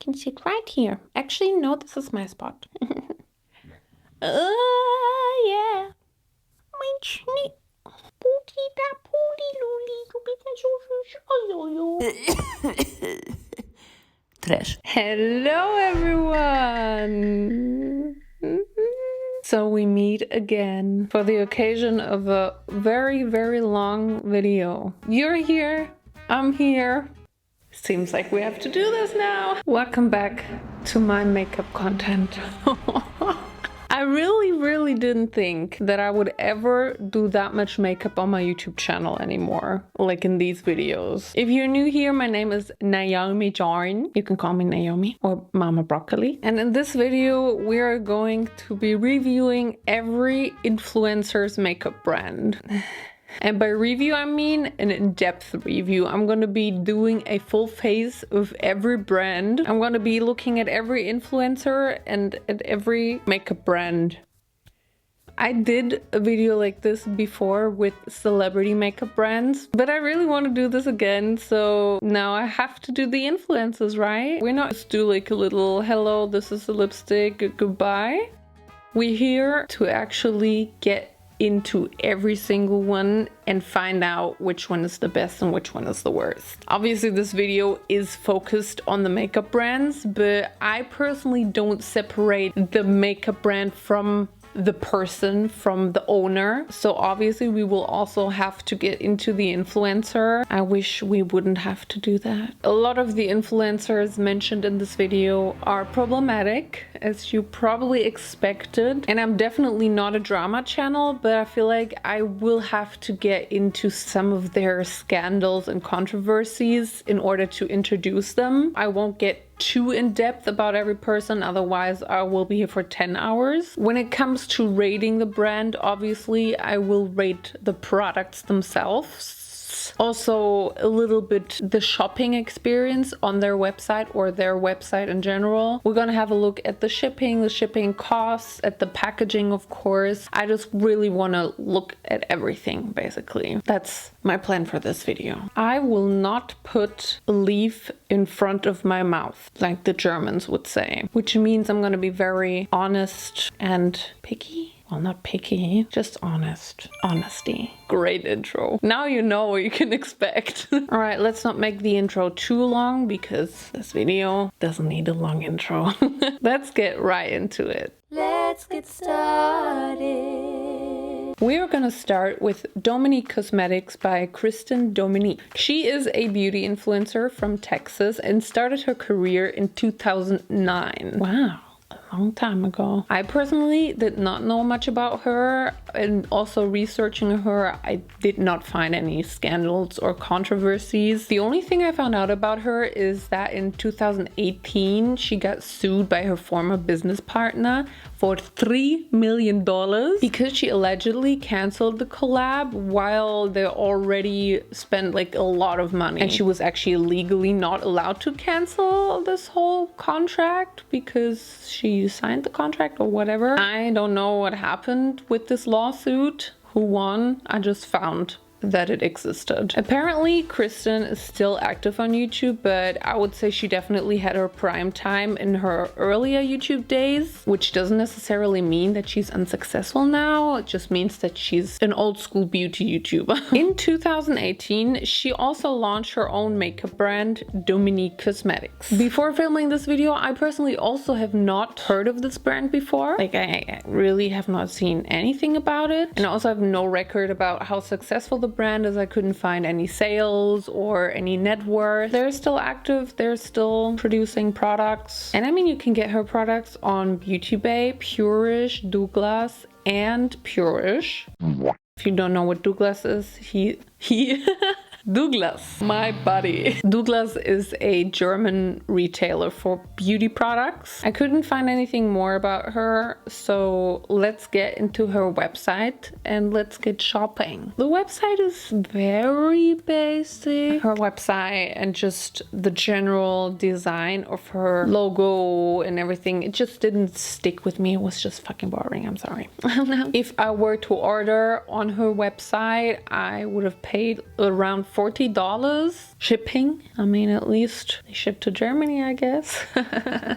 can sit right here. Actually, no, this is my spot. Yeah. Mein Schnitt. Puti da Pudi Luli, du bist ja so süß. Oh, Trash. Hello, everyone. So we meet again for the occasion of a very, very long video. You're here. I'm here. Seems like we have to do this now. Welcome back to my makeup content. I really didn't think that I would ever do that much makeup on my YouTube channel anymore, like in these videos. If you're new here, my name is Naomijon. You can call me Naomi or Mama Broccoli. And in this video, we are going to be reviewing every influencer's makeup brand. And by review, I mean an in-depth review. I'm going to be doing a full face of every brand. I'm going to be looking at every influencer and at every makeup brand. I did a video like this before with celebrity makeup brands, but I really want to do this again. So now I have to do the influencers, right? We're not just do like a little, hello, this is a lipstick, goodbye. We're here to actually get into every single one and find out which one is the best and which one is the worst. Obviously this video is focused on the makeup brands, but I personally don't separate the makeup brand from the person, from the owner. So obviously we will also have to get into the influencer. I wish we wouldn't have to do that. A lot of the influencers mentioned in this video are problematic, as you probably expected. And I'm definitely not a drama channel, but I feel like I will have to get into some of their scandals and controversies in order to introduce them. I won't get too in-depth about every person, otherwise I will be here for 10 hours. When it comes to rating the brand, obviously I will rate the products themselves. Also a little bit the shopping experience on their website or their website in general. We're gonna have a look at the shipping costs, at the packaging, of course. I just really want to look at everything, basically. That's my plan for this video. I will not put a leaf in front of my mouth, like the Germans would say, which means I'm gonna be very honest and picky. Well, not picky, just honest. Honesty. Great intro. Now you know what you can expect. All right, let's not make the intro too long because this video doesn't need a long intro. Let's get right into it. Let's get started. We are gonna start with Dominique Cosmetics by Kristen Dominique. She is a beauty influencer from Texas and started her career in 2009. Wow. Long time ago. I personally did not know much about her, and also researching her, I did not find any scandals or controversies. The only thing I found out about her is that in 2018 she got sued by her former business partner for $3 million because she allegedly canceled the collab while they already spent like a lot of money, and she was actually legally not allowed to cancel this whole contract because she signed the contract or whatever. I don't know what happened with this lawsuit, who won. I just found that it existed. Apparently Kristen is still active on YouTube, but I would say she definitely had her prime time in her earlier YouTube days, which doesn't necessarily mean that she's unsuccessful now. It just means that she's an old school beauty YouTuber. In 2018, she also launched her own makeup brand, Dominique Cosmetics. Before filming this video, I personally also have not heard of this brand before. Like I really have not seen anything about it, and I also have no record about how successful the brand as I couldn't find any sales or any net worth. They're still active, they're still producing products. And I mean, you can get her products on Beauty Bay, Purish, Douglas, and Purish. If you don't know what Douglas is, he Douglas, my buddy. Douglas is a German retailer for beauty products. I couldn't find anything more about her, so let's get into her website and let's get shopping. The website is very basic. Her website and just the general design of her logo and everything, it just didn't stick with me. It was just fucking boring, I'm sorry. If I were to order on her website, I would have paid around $40 shipping. I mean, at least they ship to Germany, I guess.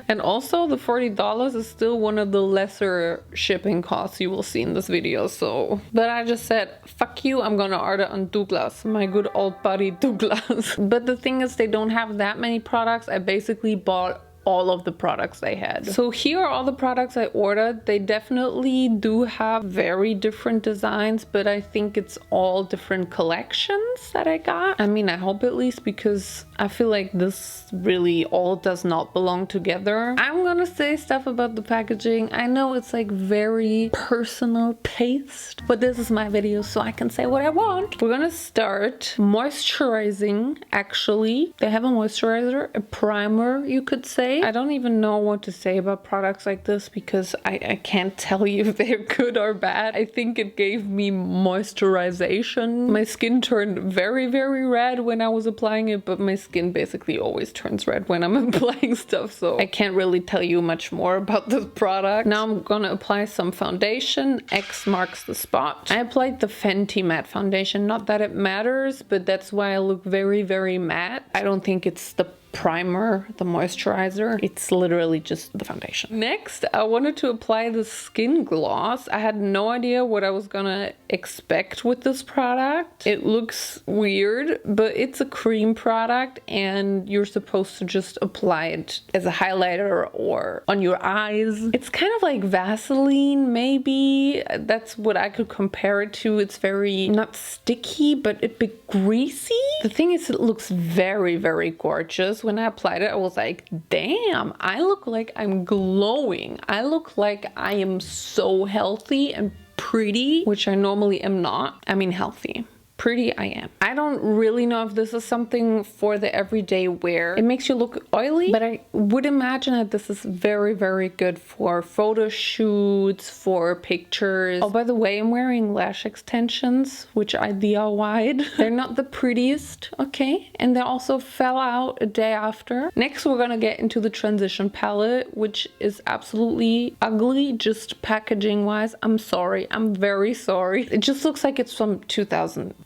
And also the $40 is still one of the lesser shipping costs you will see in this video. So, but I just said, fuck you, I'm gonna order on Douglas, my good old buddy Douglas. But the thing is, they don't have that many products. I basically bought all of the products they had. So here are all the products I ordered. They definitely do have very different designs, but I think it's all different collections that I got. I mean, I hope at least, because I feel like this really all does not belong together. I'm gonna say stuff about the packaging. I know it's like very personal taste, but this is my video, so I can say what I want. We're gonna start moisturizing. Actually, they have a moisturizer, a primer, you could say. I don't even know what to say about products like this, because I can't tell you if they're good or bad. I think it gave me moisturization. My skin turned very, very red when I was applying it, but my skin basically always turns red when I'm applying stuff, so I can't really tell you much more about this product. Now I'm gonna apply some foundation. X marks the spot. I applied the Fenty matte foundation. Not that it matters, but that's why I look very, very matte. I don't think it's the primer, the moisturizer. It's literally just the foundation. Next, I wanted to apply the skin gloss. I had no idea what I was gonna expect with this product. It looks weird, but it's a cream product and you're supposed to just apply it as a highlighter or on your eyes. It's kind of like Vaseline, maybe. That's what I could compare it to. It's very, not sticky, but a bit greasy. The thing is, it looks very, very gorgeous. When I applied it, I was like, damn, I look like I'm glowing. I look like I am so healthy and pretty, which I normally am not. I mean, healthy. Pretty I am. I don't really know if this is something for the everyday wear. It makes you look oily, but I would imagine that this is very, very good for photo shoots, for pictures. Oh, by the way, I'm wearing lash extensions, which I DIY'd. They're not the prettiest, okay? And they also fell out a day after. Next, we're gonna get into the transition palette, which is absolutely ugly, just packaging wise. I'm sorry, I'm very sorry. It just looks like it's from 2018.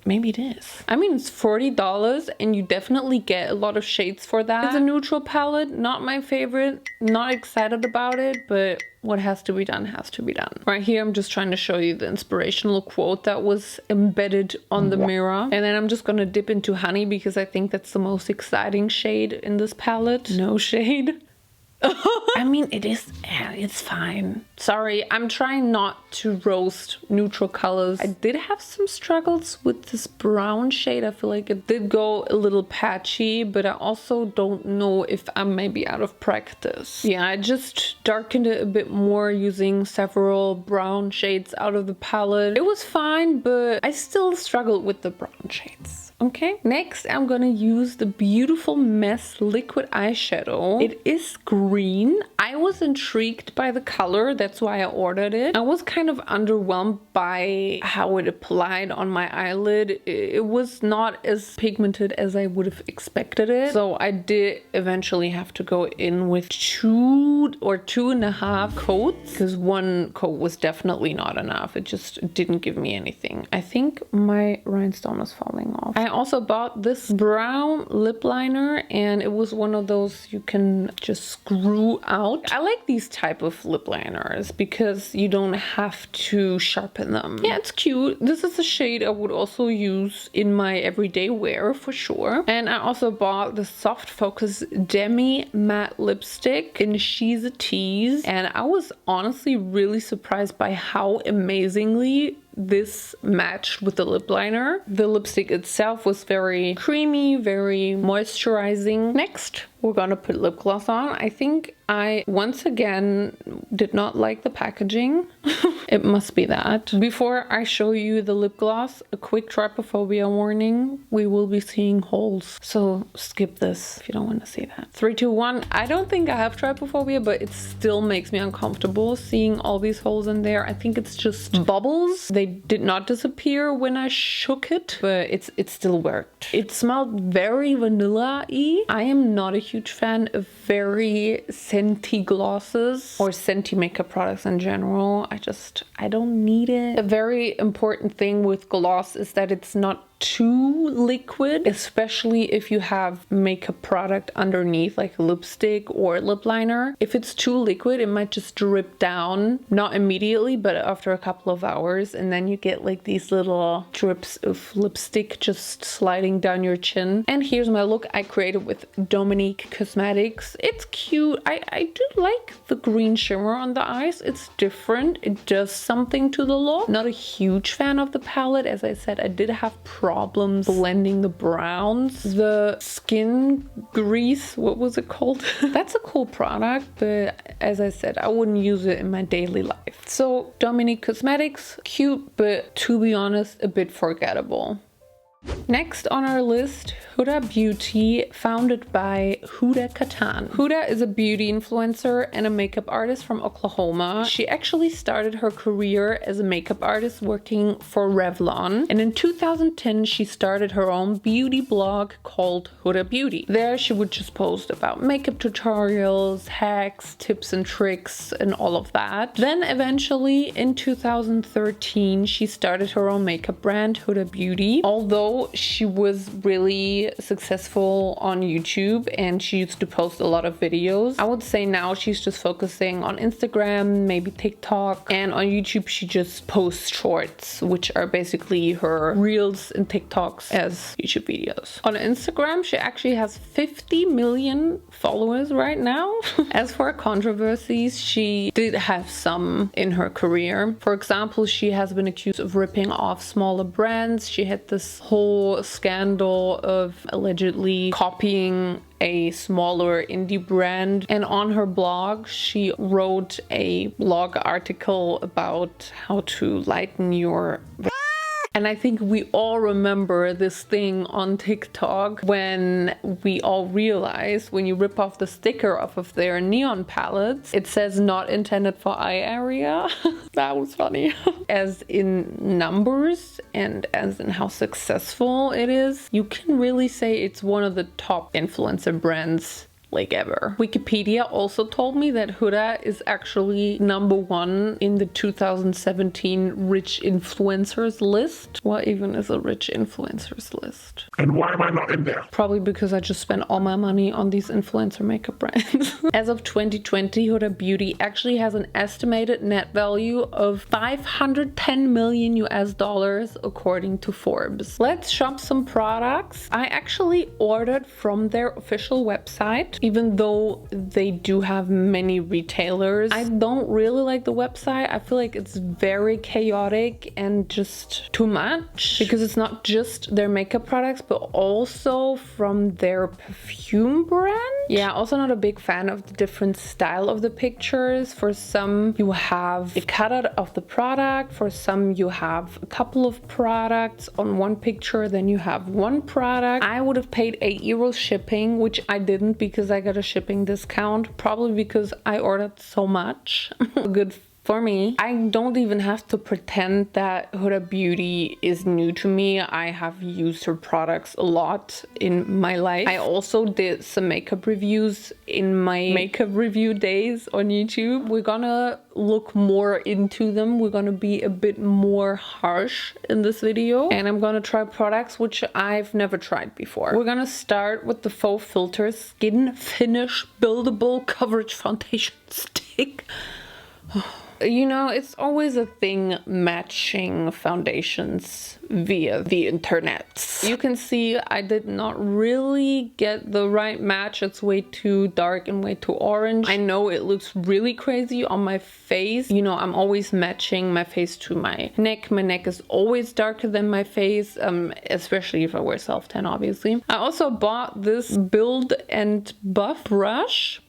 Maybe it is. I mean, it's $40 and you definitely get a lot of shades for that. It's a neutral palette, not my favorite, not excited about it, but what has to be done has to be done. Right here, I'm just trying to show you the inspirational quote that was embedded on the mirror. And then I'm just gonna dip into honey because I think that's the most exciting shade in this palette. No shade. I mean, it is, it's fine. Sorry, I'm trying not to roast neutral colors. I did have some struggles with this brown shade. I feel like it did go a little patchy, but I also don't know if I'm maybe out of practice. Yeah, I just darkened it a bit more using several brown shades out of the palette. It was fine, but I still struggled with the brown shades. Okay, next I'm gonna use the Beautiful Mess liquid eyeshadow. It is green. I was intrigued by the color, that's why I ordered it. I was kind of underwhelmed by how it applied on my eyelid. It was not as pigmented as I would have expected it. So I did eventually have to go in with 2 or 2.5 coats, because 1 coat was definitely not enough. It just didn't give me anything. I think my rhinestone is falling off. I also bought this brown lip liner, and it was one of those you can just screw out. I like these type of lip liners because you don't have to sharpen them. Yeah, it's cute. This is a shade I would also use in my everyday wear for sure. And I also bought the Soft Focus Demi Matte Lipstick in She's a Tease, and I was honestly really surprised by how amazingly this matched with the lip liner. The lipstick itself was very creamy, very moisturizing. Next, we're gonna put lip gloss on. I think I once again did not like the packaging. It must be that. Before I show you the lip gloss, a quick trypophobia warning. We will be seeing holes, so skip this if you don't want to see that. 3, 2, 1. I don't think I have trypophobia, but it still makes me uncomfortable seeing all these holes in there. I think it's just bubbles. They did not disappear when I shook it, but it still worked. It smelled very vanilla-y. I am not a huge fan of very scenty glosses or scenty makeup products in general. I don't need it. A very important thing with gloss is that it's not too liquid, especially if you have makeup product underneath, like a lipstick or lip liner. If it's too liquid, it might just drip down, not immediately, but after a couple of hours, and then you get like these little drips of lipstick just sliding down your chin. And here's my look I created with Dominique Cosmetics. It's cute. I do like the green shimmer on the eyes. It's different. It does something to the look. Not a huge fan of the palette. As I said, I did have problems blending the browns. The skin grease, what was it called? That's a cool product, but as I said, I wouldn't use it in my daily life. So Dominique Cosmetics, cute, but to be honest, a bit forgettable. Next on our list, Huda Beauty, founded by Huda Katan. Huda is a beauty influencer and a makeup artist from Oklahoma. She actually started her career as a makeup artist working for Revlon, and in 2010 she started her own beauty blog called Huda Beauty. There she would just post about makeup tutorials, hacks, tips and tricks and all of that. Then eventually in 2013 she started her own makeup brand, Huda Beauty. Although she was really successful on YouTube and she used to post a lot of videos, I would say now she's just focusing on Instagram, maybe TikTok, and on YouTube she just posts shorts, which are basically her reels and TikToks as YouTube videos. On Instagram she actually has 50 million followers right now. As for controversies, she did have some in her career. For example, she has been accused of ripping off smaller brands. She had this whole scandal of allegedly copying a smaller indie brand, and on her blog she wrote a blog article about how to lighten your and I think we all remember this thing on TikTok when we all realized when you rip off the sticker off of their neon palettes, it says not intended for eye area. That was funny. As in numbers and as in how successful it is, you can really say it's one of the top influencer brands like ever. Wikipedia also told me that Huda is actually #1 in the 2017 rich influencers list. What even is a rich influencers list? And why am I not in there? Probably because I just spent all my money on these influencer makeup brands. As of 2020, Huda Beauty actually has an estimated net value of 510 million US dollars according to Forbes. Let's shop some products. I actually ordered from their official website. Even though they do have many retailers, I don't really like the website. I feel like it's very chaotic and just too much, because it's not just their makeup products but also from their perfume brand. Yeah, also not a big fan of the different style of the pictures. For some you have a cutout of the product, for some you have a couple of products on one picture, then you have one product. I would have paid €8 shipping, which I didn't because I got a shipping discount, probably because I ordered so much. Good for me. I don't even have to pretend that Huda Beauty is new to me. I have used her products a lot in my life. I also did some makeup reviews in my makeup review days on YouTube. We're gonna look more into them. We're gonna be a bit more harsh in this video, and I'm gonna try products which I've never tried before. We're gonna start with the Faux Filter Skin Finish Buildable Coverage Foundation Stick. You know, it's always a thing matching foundations via the internet. You can see I did not really get the right match. It's way too dark and way too orange. I know it looks really crazy on my face. You know, I'm always matching my face to my neck. My neck is always darker than my face, especially if I wear self-tan, obviously. I also bought this Build and Buff brush.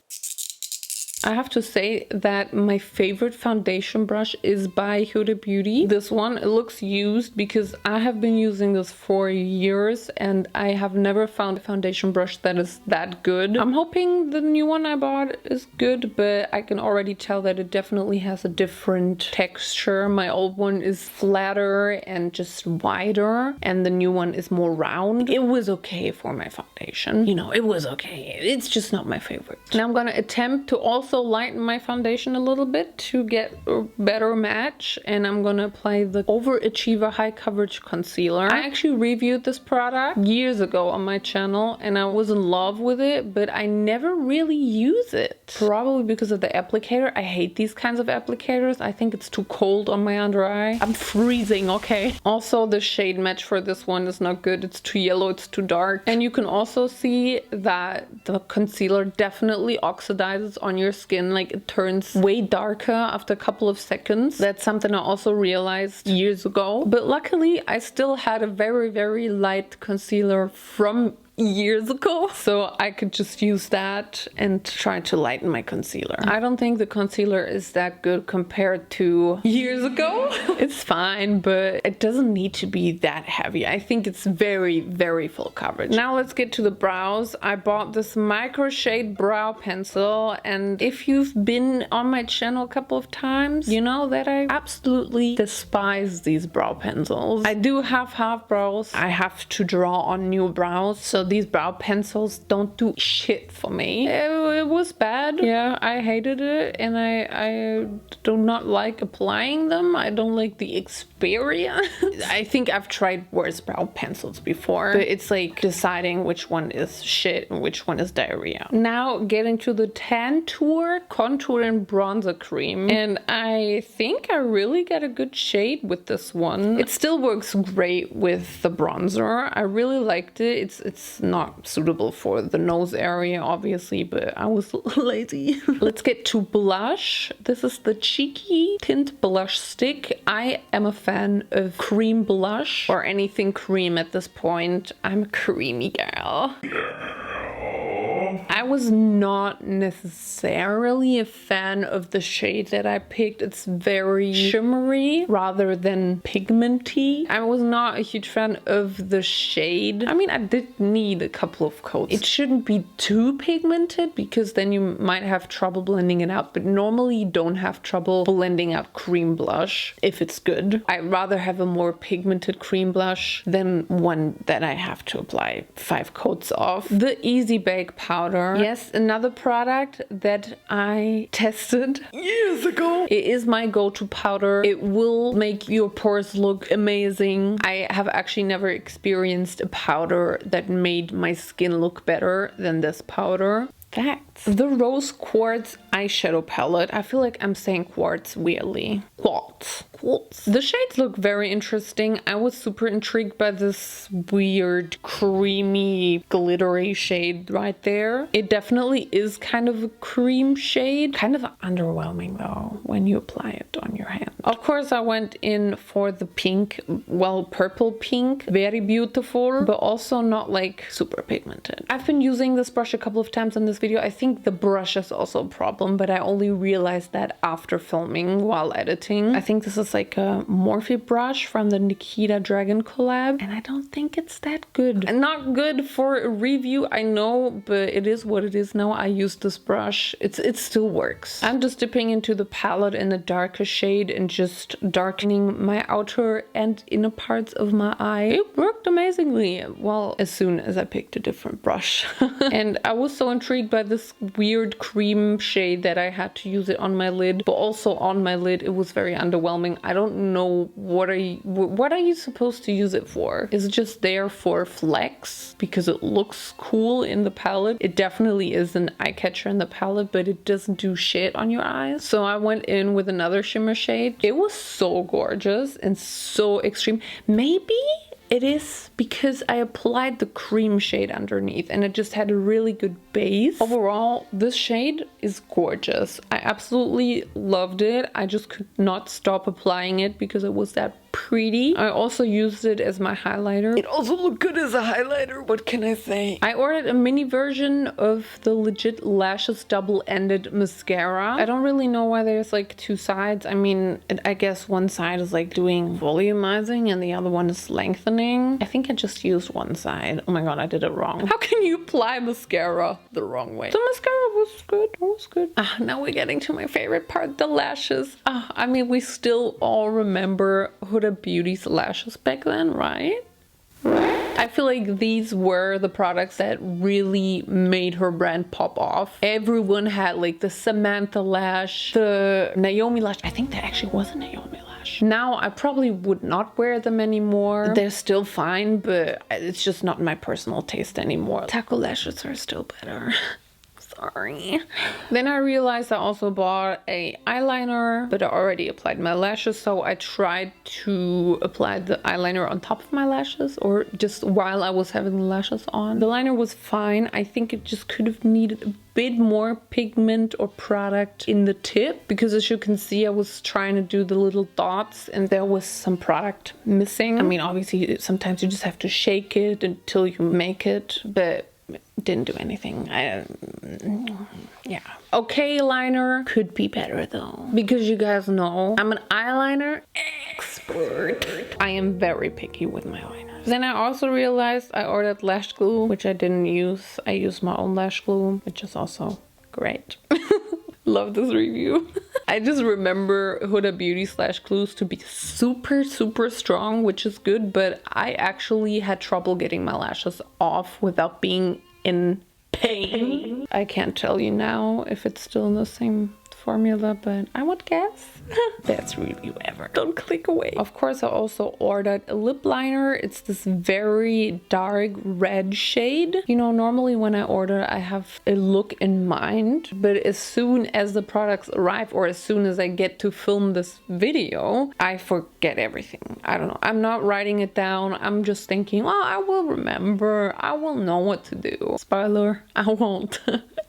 I have to say that my favorite foundation brush is by Huda Beauty. This one, it looks used because I have been using this for years and I have never found a foundation brush that is that good. I'm hoping the new one I bought is good, but I can already tell that it definitely has a different texture. My old one is flatter and just wider, and the new one is more round. It was okay for my foundation. You know, it was okay. It's just not my favorite. Now I'm gonna attempt to also also lighten my foundation a little bit to get a better match, and I'm gonna apply the Overachiever High Coverage Concealer. I actually reviewed this product years ago on my channel and I was in love with it, but I never really use it. Probably because of the applicator. I hate these kinds of applicators. I think it's too cold on my under eye. I'm freezing, okay? Also, the shade match for this one is not good. It's too yellow, it's too dark. And you can also see that the concealer definitely oxidizes on your skin. Like, it turns way darker after a couple of seconds. That's something I also realized years ago. But luckily, I still had a very, very light concealer from years ago, so I could just use that and try to lighten my concealer. I don't think the concealer is that good compared to years ago. It's fine, but it doesn't need to be that heavy. I think it's very, very full coverage. Now let's get to the brows. I bought this micro shade brow pencil, and if you've been on my channel a couple of times, you know that I absolutely despise these brow pencils. I do have half brows. I have to draw on new brows, so these brow pencils don't do shit for me. It was bad. Yeah, I hated it, and I do not like applying them. I don't like the experience. I think I've tried worse brow pencils before, but it's like deciding which one is shit and which one is diarrhea. Now getting to the Tantour Contour and Bronzer Cream, and I think I really got a good shade with this one. It still works great with the bronzer. I really liked it. It's not suitable for the nose area, obviously, but I was lazy. Let's get to blush. This is the Cheeky Tint Blush Stick. I am a fan of cream blush or anything cream at this point. I'm a creamy girl. I was not necessarily a fan of the shade that I picked. It's very shimmery rather than pigmenty. I was not a huge fan of the shade. I mean, I did need a couple of coats. It shouldn't be too pigmented because then you might have trouble blending it out, but normally you don't have trouble blending out cream blush if it's good. I'd rather have a more pigmented cream blush than one that I have to apply 5 coats of. The Easy Bake Powder. Yes, another product that I tested years ago. It is my go-to powder. It will make your pores look amazing. I have actually never experienced a powder that made my skin look better than this powder. Facts. The Rose Quartz eyeshadow palette. I feel like I'm saying quartz weirdly. Quartz. The shades look very interesting. I was super intrigued by this weird creamy glittery shade right there. It definitely is kind of a cream shade. Kind of underwhelming though when you apply it on your hand. Of course I went in for the pink, well, purple pink. Very beautiful, but also not like super pigmented. I've been using this brush a couple of times in this video. I think the brush is also a problem, but I only realized that after filming while editing. I think this is like a Morphe brush from the Nikita Dragon collab, and I don't think it's that good. And not good for a review, I know, but it is what it is now. I use this brush. It still works. I'm just dipping into the palette in a darker shade and just darkening my outer and inner parts of my eye. It worked amazingly. Well, as soon as I picked a different brush. And I was so intrigued by this weird cream shade that I had to use it on my lid, but also on my lid it was very underwhelming. I don't know what are you supposed to use it for? Is it just there for flex because it looks cool in the palette? It definitely is an eye catcher in the palette, but it doesn't do shit on your eyes. So I went in with another shimmer shade. It was so gorgeous and so extreme. Maybe it is because I applied the cream shade underneath and it just had a really good base. Overall, this shade is gorgeous. I absolutely loved it. I just could not stop applying it because it was that pretty. I also used it as my highlighter. It also looked good as a highlighter, what can I say? I ordered a mini version of the Legit Lashes double-ended mascara. I don't really know why there's like 2 sides. I mean, I guess one side is like doing volumizing and the other one is lengthening. I think I just used one side. Oh my god, I did it wrong. How can you apply mascara the wrong way? The mascara was good. It was good. Now we're getting to my favorite part, the lashes. I mean, we still all remember Huda Beauty's lashes back then, right? Right? I feel like these were the products that really made her brand pop off. Everyone had like the Samantha lash, the Naomi lash. I think that actually was a Naomi lash. Now I probably would not wear them anymore. They're still fine, but it's just not my personal taste anymore. Taco lashes are still better. Sorry. Then I realized I also bought a eyeliner, but I already applied my lashes, so I tried to apply the eyeliner on top of my lashes, or just while I was having the lashes on. The liner was fine. I think it just could have needed a bit more pigment or product in the tip, because as you can see, I was trying to do the little dots and there was some product missing. I mean, obviously sometimes you just have to shake it until you make it, but didn't do anything. Yeah. Okay, liner could be better though, because you guys know I'm an eyeliner expert. I am very picky with my liners. Then I also realized I ordered lash glue, which I didn't use. I used my own lash glue, which is also great. Love this review. I just remember Huda Beauty slash glues to be super strong, which is good, but I actually had trouble getting my lashes off without being in pain. I can't tell you now if it's still in the same formula, but I would guess. That's really whatever. Don't click away. Of course, I also ordered a lip liner. It's this very dark red shade. You know, normally when I order, I have a look in mind, but as soon as the products arrive, or as soon as I get to film this video, I forget everything. I don't know. I'm not writing it down. I'm just thinking, well, I will remember. I will know what to do. Spoiler, I won't.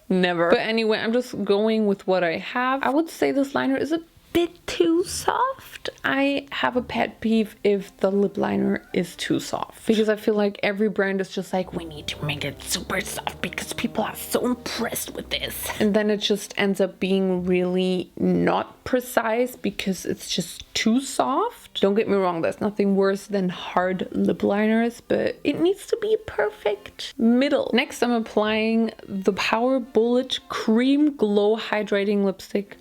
Never. But anyway, I'm just going with what I have. I would say this liner is a bit too soft. I have a pet peeve if the lip liner is too soft, because I feel like every brand is just like, we need to make it super soft because people are so impressed with this. And then it just ends up being really not precise because it's just too soft. Don't get me wrong, there's nothing worse than hard lip liners, but it needs to be a perfect middle. Next, I'm applying the Power Bullet Cream Glow Hydrating Lipstick.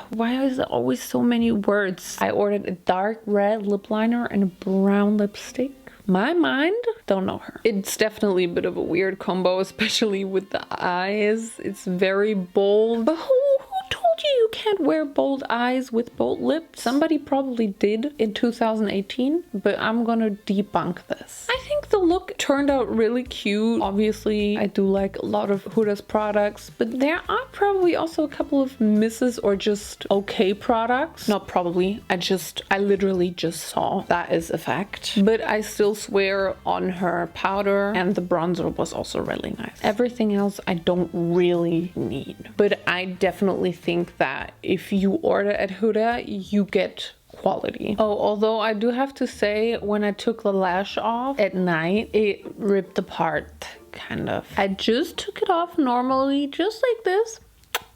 Why is there always so many words? I ordered a dark red lip liner and a brown lipstick. My mind, don't know her. It's definitely a bit of a weird combo, especially with the eyes. It's very bold. But who told you can't wear bold eyes with bold lips? Somebody probably did in 2018, but I'm gonna debunk this. I think the look turned out really cute. Obviously, I do like a lot of Huda's products, but there are probably also a couple of misses or just okay products. Not probably, I literally just saw. That is a fact. But I still swear on her powder, and the bronzer was also really nice. Everything else I don't really need, but I definitely think that if you order at Huda, you get quality. Oh, although I do have to say, when I took the lash off at night, it ripped apart, kind of. I just took it off normally, just like this.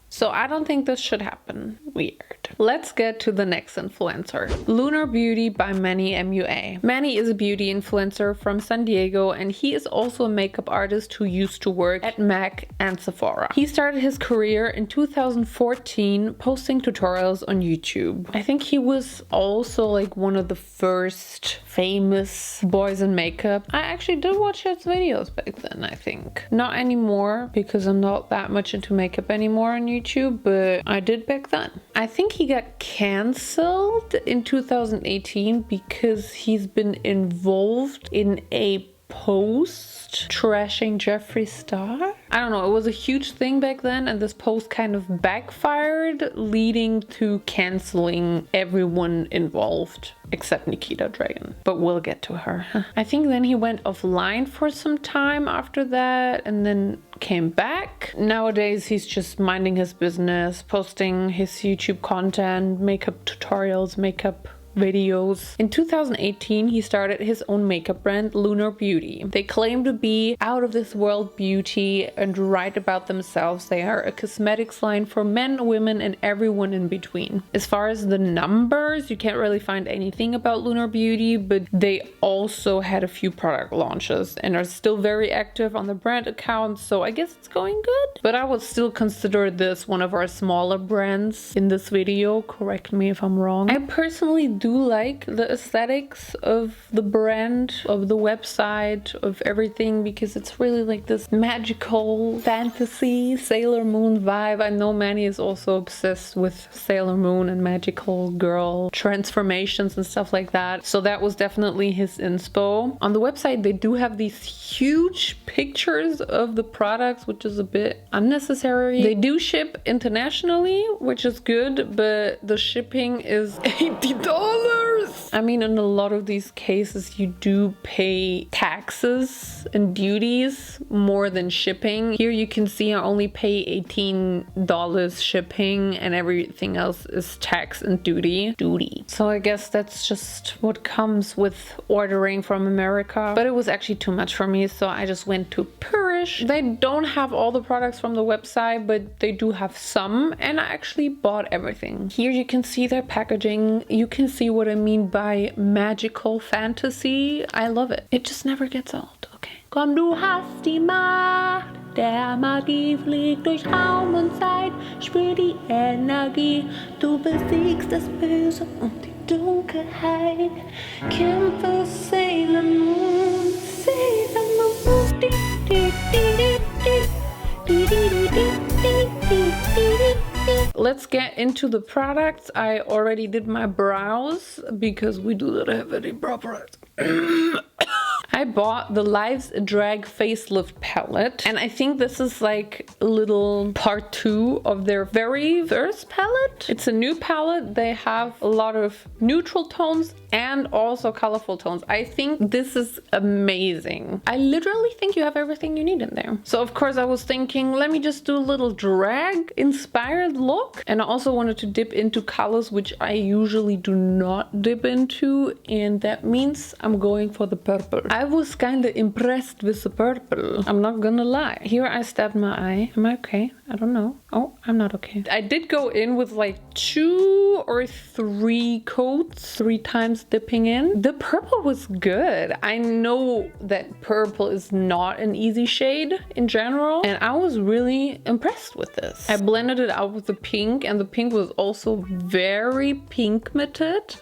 So I don't think this should happen. Weird. Let's get to the next influencer. Lunar Beauty by Manny MUA. Manny is a beauty influencer from San Diego, and he is also a makeup artist who used to work at MAC and Sephora. He started his career in 2014 posting tutorials on YouTube. I think he was also like one of the first famous boys in makeup. I actually did watch his videos back then, I think. Not anymore, because I'm not that much into makeup anymore on YouTube, but I did back then. I think he got cancelled in 2018 because he's been involved in a post trashing Jeffree Star. I don't know, it was a huge thing back then, and this post kind of backfired, leading to canceling everyone involved except Nikita Dragon, but we'll get to her. I think then he went offline for some time after that and then came back. Nowadays he's just minding his business, posting his YouTube content, makeup tutorials, makeup videos. In 2018, he started his own makeup brand, Lunar Beauty. They claim to be out of this world beauty and write about themselves. They are a cosmetics line for men, women, and everyone in between. As far as the numbers, you can't really find anything about Lunar Beauty, but they also had a few product launches and are still very active on the brand account, so I guess it's going good. But I would still consider this one of our smaller brands in this video. Correct me if I'm wrong. I personally do like the aesthetics of the brand, of the website, of everything, because it's really like this magical fantasy Sailor Moon vibe. I know Manny is also obsessed with Sailor Moon and magical girl transformations and stuff like that. So that was definitely his inspo. On the website, they do have these huge pictures of the products, which is a bit unnecessary. They do ship internationally, which is good, but the shipping is $80. I mean, in a lot of these cases, you do pay taxes and duties more than shipping. Here you can see I only pay $18 shipping and everything else is tax and duty. So I guess that's just what comes with ordering from America. But it was actually too much for me, so I just went to Purish. They don't have all the products from the website, but they do have some, and I actually bought everything. Here you can see their packaging. You can see what I mean by magical fantasy. I love it. It just never gets old. Okay. Komm, du hast die Macht, der Magie fliegt durch Raum und Zeit, spür die Energie, du besiegst das Böse und die Dunkelheit. Kämpfe Sailor Moon, Sailor Moon, di, di, di, di, di, di, di, di, di, di, di. Let's get into the products. I already did my brows because we do not have any brow products. I bought the Life's Drag Facelift palette, and I think this is like a little part 2 of their very first palette. It's a new palette. They have a lot of neutral tones and also colorful tones. I think this is amazing. I literally think you have everything you need in there. So of course I was thinking, let me just do a little drag inspired look. And I also wanted to dip into colors, which I usually do not dip into. And that means I'm going for the purple. I was kind of impressed with the purple. I'm not gonna lie. Here I stabbed my eye. Am I okay? I don't know. Oh, I'm not okay. I did go in with like 2 or 3 coats, 3 times dipping in. The purple was good. I know that purple is not an easy shade in general, and I was really impressed with this. I blended it out with the pink, and the pink was also very pigmented.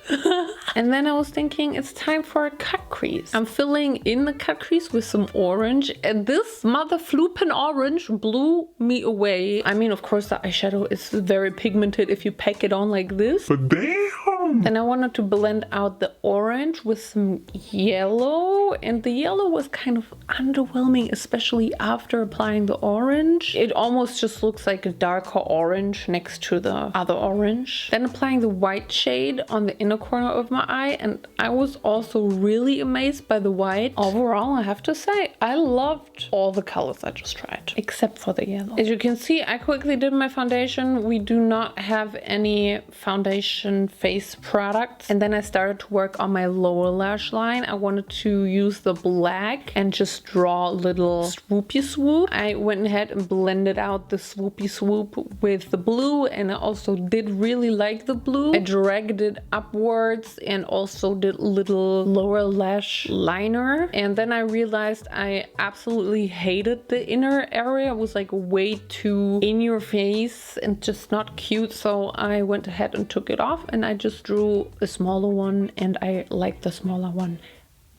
And then I was thinking it's time for a cut crease. I'm filling in the cut crease with some orange, and this mother floopin' orange blew me away. I mean, of course the eyeshadow is very pigmented if you pack it on like this. But damn! Then I wanted to blend out the orange with some yellow, and the yellow was kind of underwhelming, especially after applying the orange. It almost just looks like a darker orange next to the other orange. Then applying the white shade on the inner corner of my eye, and I was also really amazed by the white. Overall, I have to say, I loved all the colors I just tried, except for the yellow. As you can see, I quickly did my foundation. We do not have any foundation face products. And then I started to work on my lower lash line. I wanted to use the black and just draw a little swoopy swoop. I went ahead and blended out the swoopy swoop with the blue, and I also did really like the blue. I dragged it upwards and also did a little lower lash liner. And then I realized I absolutely hated the inner area. It was like way too in your face and just not cute. So I went ahead and took it off, and I just drew a smaller one, and I like the smaller one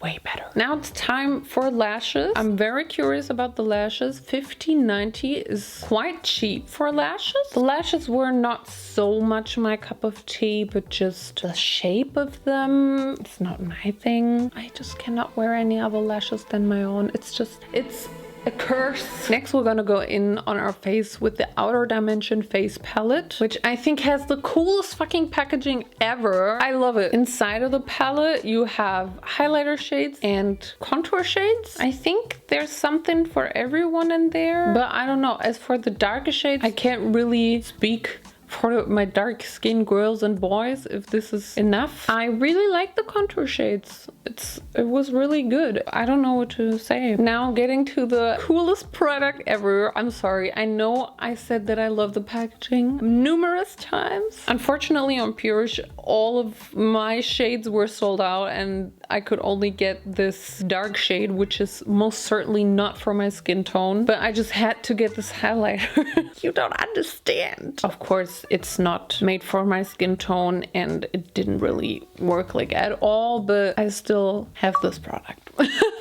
way better. Now it's time for lashes. I'm very curious about the lashes. $15.90 is quite cheap for lashes. The lashes were not so much my cup of tea, but just the shape of them, it's not my thing. I just cannot wear any other lashes than my own. It's a curse. Next, we're gonna go in on our face with the Outer Dimension face palette, which I think has the coolest fucking packaging ever. I love it. Inside of the palette, you have highlighter shades and contour shades. I think there's something for everyone in there, but I don't know. As for the darker shades, I can't really speak for my dark skinned girls and boys if this is enough. I really like the contour shades. It was really good. I don't know what to say. Now getting to the coolest product ever. I'm sorry. I know I said that I love the packaging numerous times. Unfortunately on Purish, all of my shades were sold out, and I could only get this dark shade, which is most certainly not for my skin tone, but I just had to get this highlighter. You don't understand. Of course, course, it's not made for my skin tone and it didn't really work like at all, but I still have this product.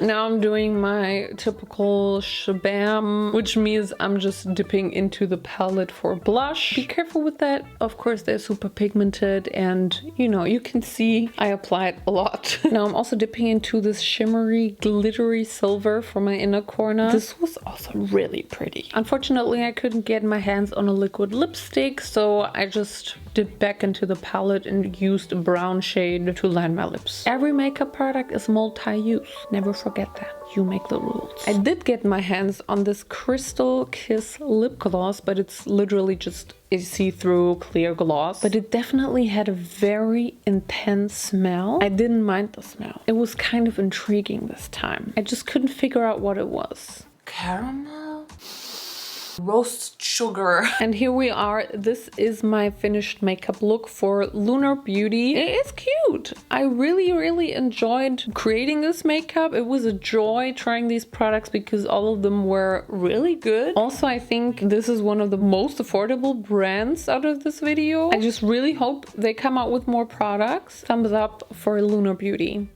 Now I'm doing my typical shabam, which means I'm just dipping into the palette for blush. Be careful with that. Of course, they're super pigmented and you know, you can see I applied a lot. Now I'm also dipping into this shimmery, glittery silver for my inner corner. This was also really pretty. Unfortunately, I couldn't get my hands on a liquid lipstick, so I just dipped back into the palette and used a brown shade to line my lips. Every makeup product is multi-use. Never forget that. You make the rules. I did get my hands on this Crystal Kiss lip gloss, but it's literally just a see-through clear gloss. But it definitely had a very intense smell. I didn't mind the smell. It was kind of intriguing this time. I just couldn't figure out what it was. Caramel? Roast sugar. And here we are. This is my finished makeup look for Lunar Beauty. It is cute. I really enjoyed creating this makeup. It was a joy trying these products because all of them were really good. Also, I think this is one of the most affordable brands out of this video. I just really hope they come out with more products. Thumbs up for Lunar Beauty.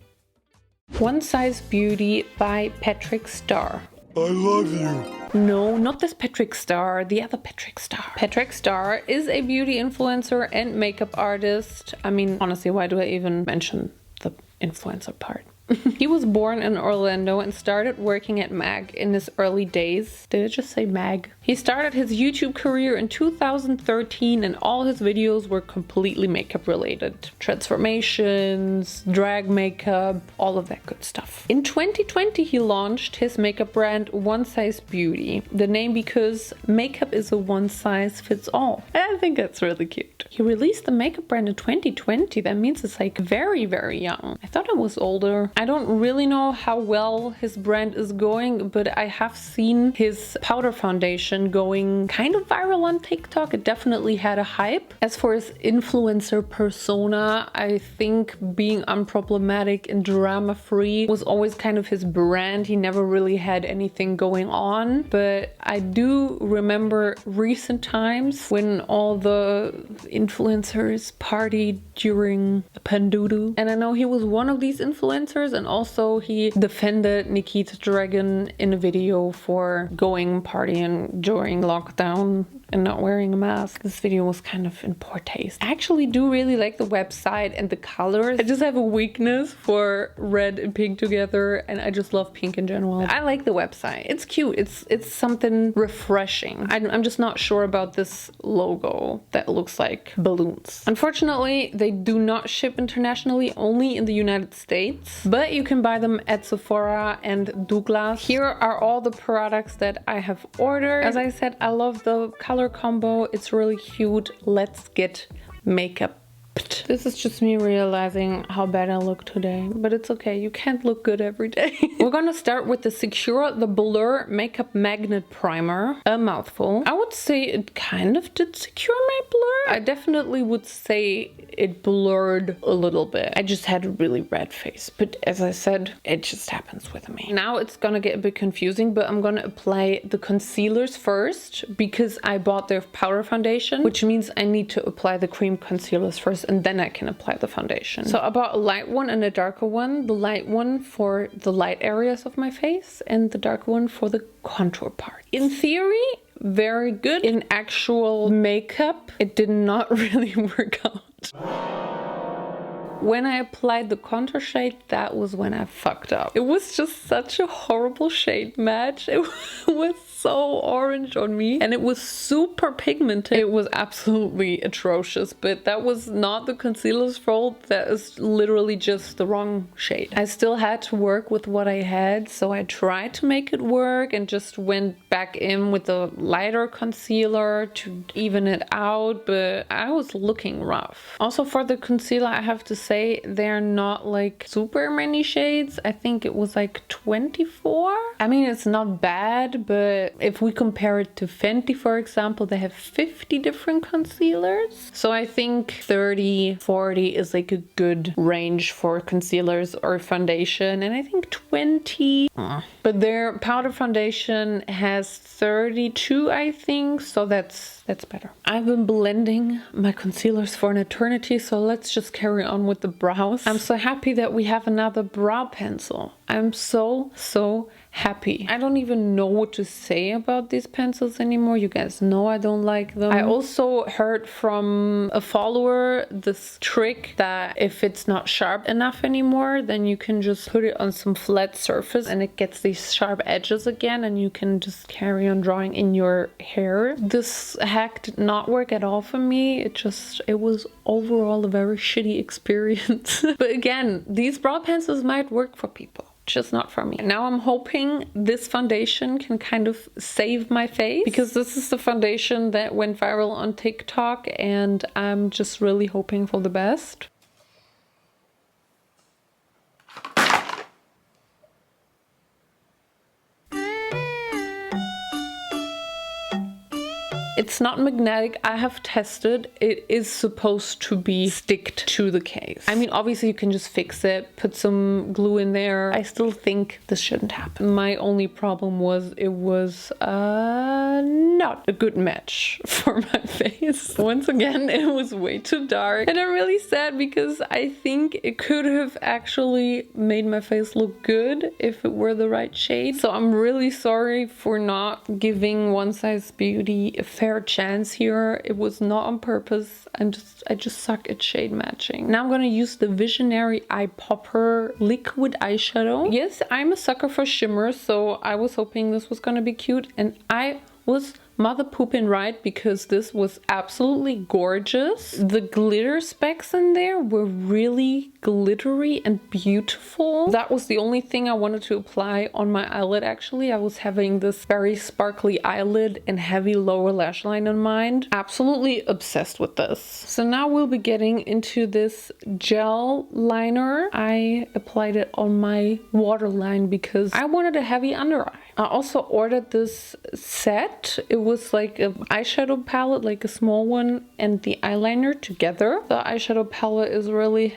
One Size Beauty by Patrick Starr. I love you. No, not this Patrick Starr, the other Patrick Starr. Patrick Starr is a beauty influencer and makeup artist. I mean, honestly, why do I even mention the influencer part? He was born in Orlando and started working at MAC in his early days. Did I just say MAG? He started his YouTube career in 2013 and all his videos were completely makeup related. Transformations, drag makeup, all of that good stuff. In 2020, he launched his makeup brand One Size Beauty. The name because makeup is a one size fits all. I think that's really cute. He released the makeup brand in 2020. That means it's like very young. I thought it was older. I don't really know how well his brand is going, but I have seen his powder foundation going kind of viral on TikTok. It definitely had a hype. As for his influencer persona, I think being unproblematic and drama-free was always kind of his brand. He never really had anything going on, but I do remember recent times when all the influencers partied during a pandoodoo. And I know he was one of these influencers, and also he defended Nikita Dragon in a video for going partying during lockdown and not wearing a mask. This video was kind of in poor taste. I actually do really like the website and the colors. I just have a weakness for red and pink together, and I just love pink in general. I like the website. It's cute. It's something refreshing. I'm just not sure about this logo that looks like balloons. Unfortunately, they do not ship internationally, only in the United States, but you can buy them at Sephora and Douglas. Here are all the products that I have ordered. As I said, I love the color combo. It's really cute. Let's get makeup. This is just me realizing how bad I look today, but it's okay. You can't look good every day. We're gonna start with the Secure the Blur Makeup Magnet Primer. A mouthful. I would say it kind of did secure my blur. I definitely would say it blurred a little bit. I just had a really red face, but as I said, it just happens with me. Now it's gonna get a bit confusing, but I'm gonna apply the concealers first because I bought their powder foundation, which means I need to apply the cream concealers first and then I can apply the foundation. So I bought a light one and a darker one. The light one for the light areas of my face and the dark one for the contour part. In theory, very good. In actual makeup, it did not really work out. When I applied the contour shade, that was when I fucked up. It was just such a horrible shade match. It was so orange on me and it was super pigmented. It was absolutely atrocious, but that was not the concealer's fault. That is literally just the wrong shade. I still had to work with what I had, so I tried to make it work and just went back in with a lighter concealer to even it out, but I was looking rough. Also for the concealer, I have to say they're not like super many shades. I think it was like 24. I mean, it's not bad, but but if we compare it to Fenty, for example, they have 50 different concealers. So I think 30, 40 is like a good range for concealers or foundation. And I think 20, but their powder foundation has 32, I think. So that's better. I've been blending my concealers for an eternity, so let's just carry on with the brows. I'm so happy that we have another brow pencil. I'm so happy. I don't even know what to say about these pencils anymore. You guys know I don't like them. I also heard from a follower this trick that if it's not sharp enough anymore, then you can just put it on some flat surface and it gets these sharp edges again, and you can just carry on drawing in your hair. This hack did not work at all for me. It was overall a very shitty experience. But again, these brow pencils might work for people, just not for me. Now I'm hoping this foundation can kind of save my face, because this is the foundation that went viral on TikTok, and I'm just really hoping for the best. It's not magnetic. I have tested. It is supposed to be sticked to the case. I mean, obviously you can just fix it, put some glue in there. I still think this shouldn't happen. My only problem was it was not a good match for my face. Once again, it was way too dark. And I'm really sad because I think it could have actually made my face look good if it were the right shade. So I'm really sorry for not giving One Size Beauty a fair chance here. It was not on purpose. I just suck at shade matching. Now I'm gonna use the Visionary Eye Popper liquid eyeshadow. Yes, I'm a sucker for shimmers, so I was hoping this was gonna be cute, and I was mother pooping right, because this was absolutely gorgeous. The glitter specks in there were really glittery and beautiful. That was the only thing I wanted to apply on my eyelid actually. I was having this very sparkly eyelid and heavy lower lash line in mind. Absolutely obsessed with this. So now we'll be getting into this gel liner. I applied it on my waterline because I wanted a heavy under eye. I also ordered this set. It was like an eyeshadow palette, like a small one, and the eyeliner together. The eyeshadow palette is really...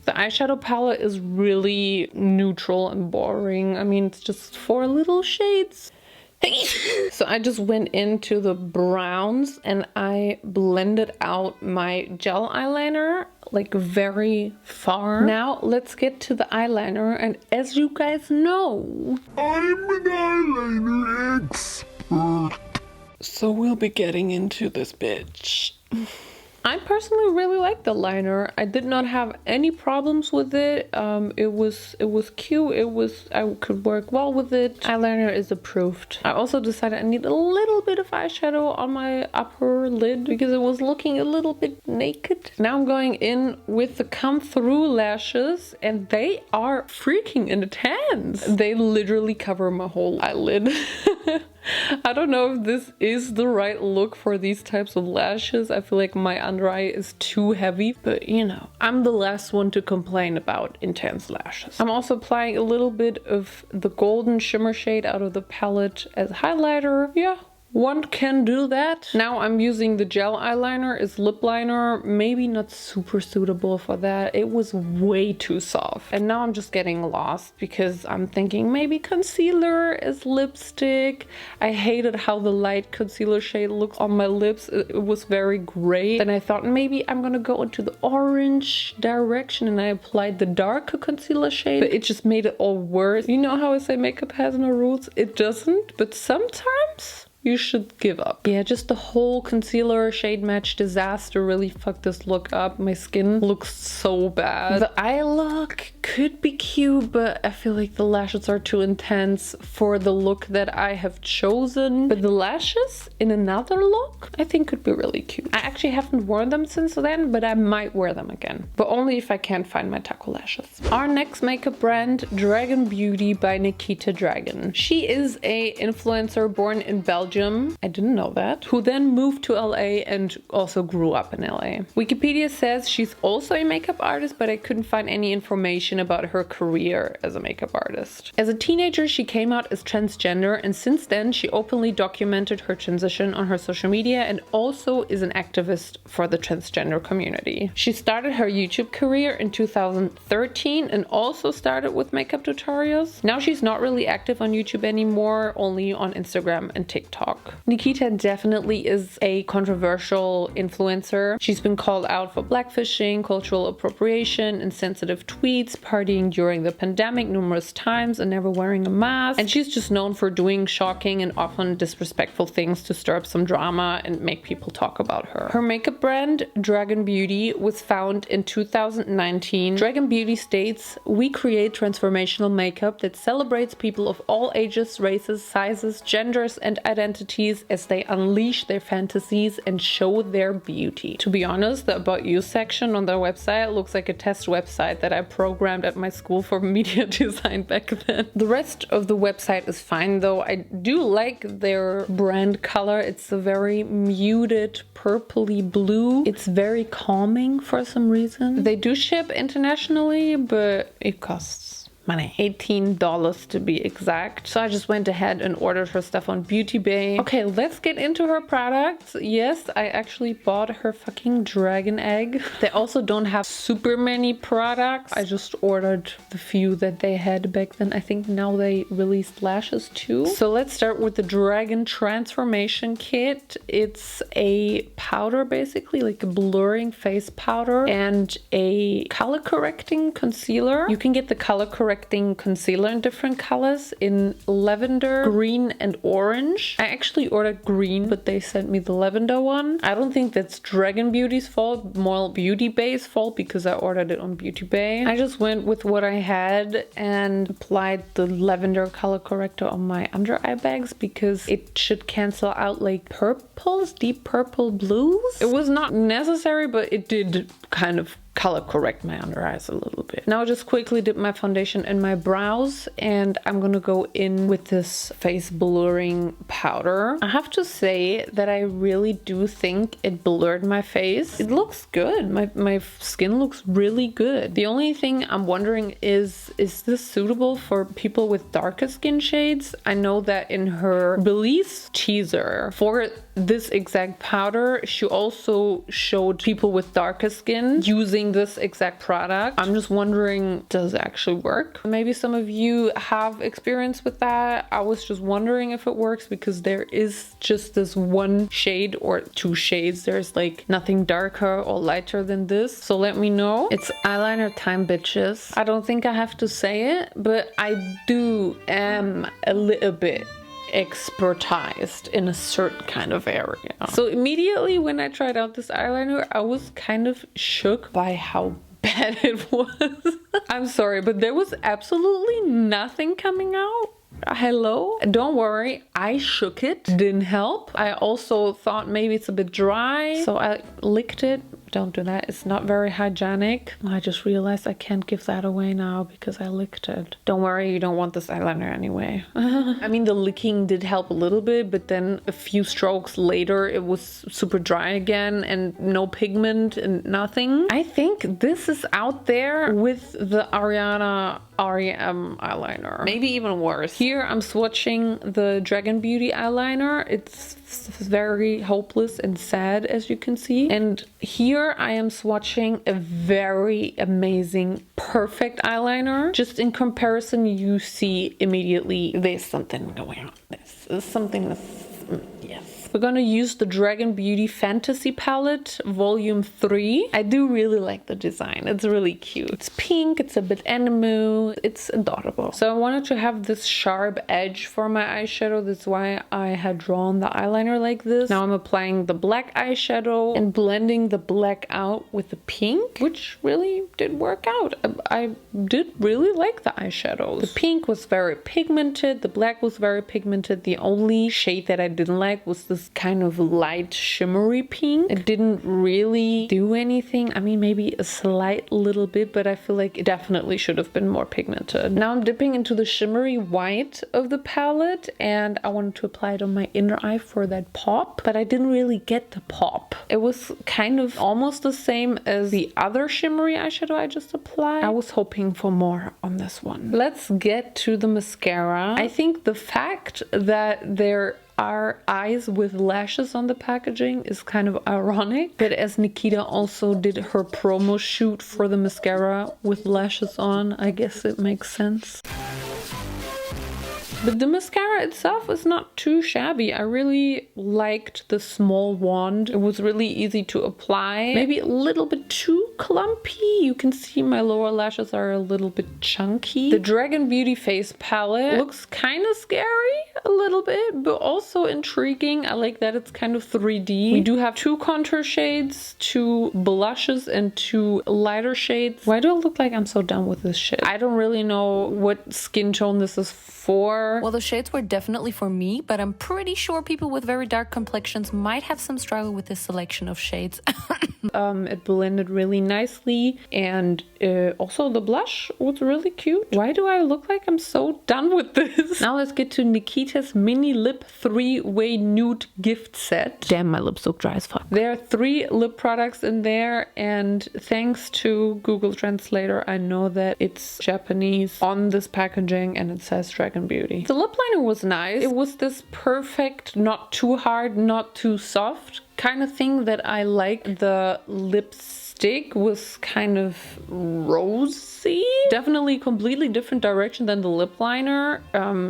The eyeshadow palette is really neutral and boring. I mean, it's just 4 little shades. So I just went into the browns and I blended out my gel eyeliner like very far. Now let's get to the eyeliner, and as you guys know, I'm an eyeliner expert. So we'll be getting into this bitch. I personally really like the liner. I did not have any problems with it. It was cute. I could work well with it. Eyeliner is approved. I also decided I need a little bit of eyeshadow on my upper lid because it was looking a little bit naked. Now I'm going in with the come through lashes, and they are freaking intense. They literally cover my whole eyelid. I don't know if this is the right look for these types of lashes. I feel like my under eye is too heavy, but you know, I'm the last one to complain about intense lashes. I'm also applying a little bit of the golden shimmer shade out of the palette as highlighter. Yeah, one can do that. Now I'm using the gel eyeliner as lip liner. Maybe not super suitable for that. It was way too soft. And now I'm just getting lost because I'm thinking maybe concealer as lipstick. I hated how the light concealer shade looks on my lips. It was very gray. Then I thought maybe I'm gonna go into the orange direction, and I applied the darker concealer shade, but it just made it all worse. You know how I say makeup has no rules? It doesn't, but sometimes you should give up. Yeah, just the whole concealer shade match disaster really fucked this look up. My skin looks so bad. The eye look could be cute, but I feel like the lashes are too intense for the look that I have chosen. But the lashes in another look, I think could be really cute. I actually haven't worn them since then, but I might wear them again. But only if I can't find my taco lashes. Our next makeup brand, Dragon Beauty by Nikita Dragon. She is a influencer born in Belgium. Belgium. I didn't know that. Who then moved to LA and also grew up in LA. Wikipedia says she's also a makeup artist, but I couldn't find any information about her career as a makeup artist. As a teenager, she came out as transgender, and since then she openly documented her transition on her social media and also is an activist for the transgender community. She started her YouTube career in 2013 and also started with makeup tutorials. Now she's not really active on YouTube anymore, only on Instagram and TikTok. Nikita definitely is a controversial influencer. She's been called out for blackfishing, cultural appropriation, insensitive tweets, partying during the pandemic numerous times and never wearing a mask. And she's just known for doing shocking and often disrespectful things to stir up some drama and make people talk about her. Her makeup brand, Dragon Beauty, was founded in 2019. Dragon Beauty states, "We create transformational makeup that celebrates people of all ages, races, sizes, genders, and identities as they unleash their fantasies and show their beauty." To be honest, the About You section on their website looks like a test website that I programmed at my school for media design back then. The rest of the website is fine though. I do like their brand color. It's a very muted purpley blue. It's very calming for some reason. They do ship internationally, but it costs money. $18 to be exact. So I just went ahead and ordered her stuff on Beauty Bay. Okay, let's get into her products. Yes, I actually bought her fucking dragon egg. They also don't have super many products. I just ordered the few that they had back then. I think now they released lashes too. So let's start with the Dragon Transformation Kit. It's a powder basically, like a blurring face powder and a color correcting concealer. You can get the color correcting concealer in different colors in lavender, green, and orange. I actually ordered green, but they sent me the lavender one. I don't think that's Dragon Beauty's fault, more Beauty Bay's fault because I ordered it on Beauty Bay. I just went with what I had and applied the lavender color corrector on my under eye bags because it should cancel out like purples, deep purple blues. It was not necessary, but it did kind of color correct my under eyes a little bit. Now I just quickly dip my foundation in my brows and I'm gonna go in with this face blurring powder. I have to say that I really do think it blurred my face. It looks good. My skin looks really good. The only thing I'm wondering is this suitable for people with darker skin shades? I know that in her release teaser for this exact powder, she also showed people with darker skin using this exact product. I'm just wondering, does it actually work? Maybe some of you have experience with that. I was just wondering if it works because there is just this one shade or two shades. There's like nothing darker or lighter than this. So let me know. It's eyeliner time, bitches. I don't think I have to say it, but I am a little bit expertised in a certain kind of area. So immediately when I tried out this eyeliner, I was kind of shook by how bad it was. I'm sorry, but there was absolutely nothing coming out. Hello? Don't worry, I shook it. Didn't help. I also thought maybe it's a bit dry, so I licked it. Don't do that. It's not very hygienic. I just realized I can't give that away now because I licked it. Don't worry, you don't want this eyeliner anyway. I mean, the licking did help a little bit, but then a few strokes later, it was super dry again and no pigment and nothing. I think this is out there with the Ariana REM eyeliner. Maybe even worse. Here I'm swatching the Dragon Beauty eyeliner. It's very hopeless and sad, as you can see. And here I am swatching a very amazing, perfect eyeliner. Just in comparison, you see immediately there's something going on. This is something that's, yes. We're gonna use the Dragon Beauty Fantasy Palette Volume 3. I do really like the design. It's really cute. It's pink, it's a bit animal, it's adorable. So I wanted to have this sharp edge for my eyeshadow. That's why I had drawn the eyeliner like this. Now I'm applying the black eyeshadow and blending the black out with the pink, which really did work out. I did really like the eyeshadows. The pink was very pigmented, the black was very pigmented. The only shade that I didn't like was this this kind of light shimmery pink. It didn't really do anything. I mean, maybe a slight little bit, but I feel like it definitely should have been more pigmented. Now I'm dipping into the shimmery white of the palette, and I wanted to apply it on my inner eye for that pop, but I didn't really get the pop. It was kind of almost the same as the other shimmery eyeshadow I just applied. I was hoping for more on this one. Let's get to the mascara. I think the fact that there are eyes with lashes on the packaging is kind of ironic, but as Nikita also did her promo shoot for the mascara with lashes on, I guess it makes sense. But the mascara itself is not too shabby. I really liked the small wand. It was really easy to apply. Maybe a little bit too clumpy. You can see my lower lashes are a little bit chunky. The Dragon Beauty face palette looks kind of scary a little bit, but also intriguing. I like that it's kind of 3D. We do have 2 contour shades, 2 blushes, and 2 lighter shades. Why do I look like I'm so done with this shit? I don't really know what skin tone this is for. Well, the shades were definitely for me, but I'm pretty sure people with very dark complexions might have some struggle with this selection of shades. It blended really nicely, and also the blush was really cute. Why do I look like I'm so done with this? Now let's get to Nikita's mini lip 3-way nude gift set. Damn, my lips look dry as fuck. There are 3 lip products in there, and thanks to Google Translator, I know that it's Japanese on this packaging, and it says Dragon Beauty. The lip liner was nice. It was this perfect, not too hard, not too soft kind of thing that I like. The lipstick was kind of rosy. Definitely completely different direction than the lip liner.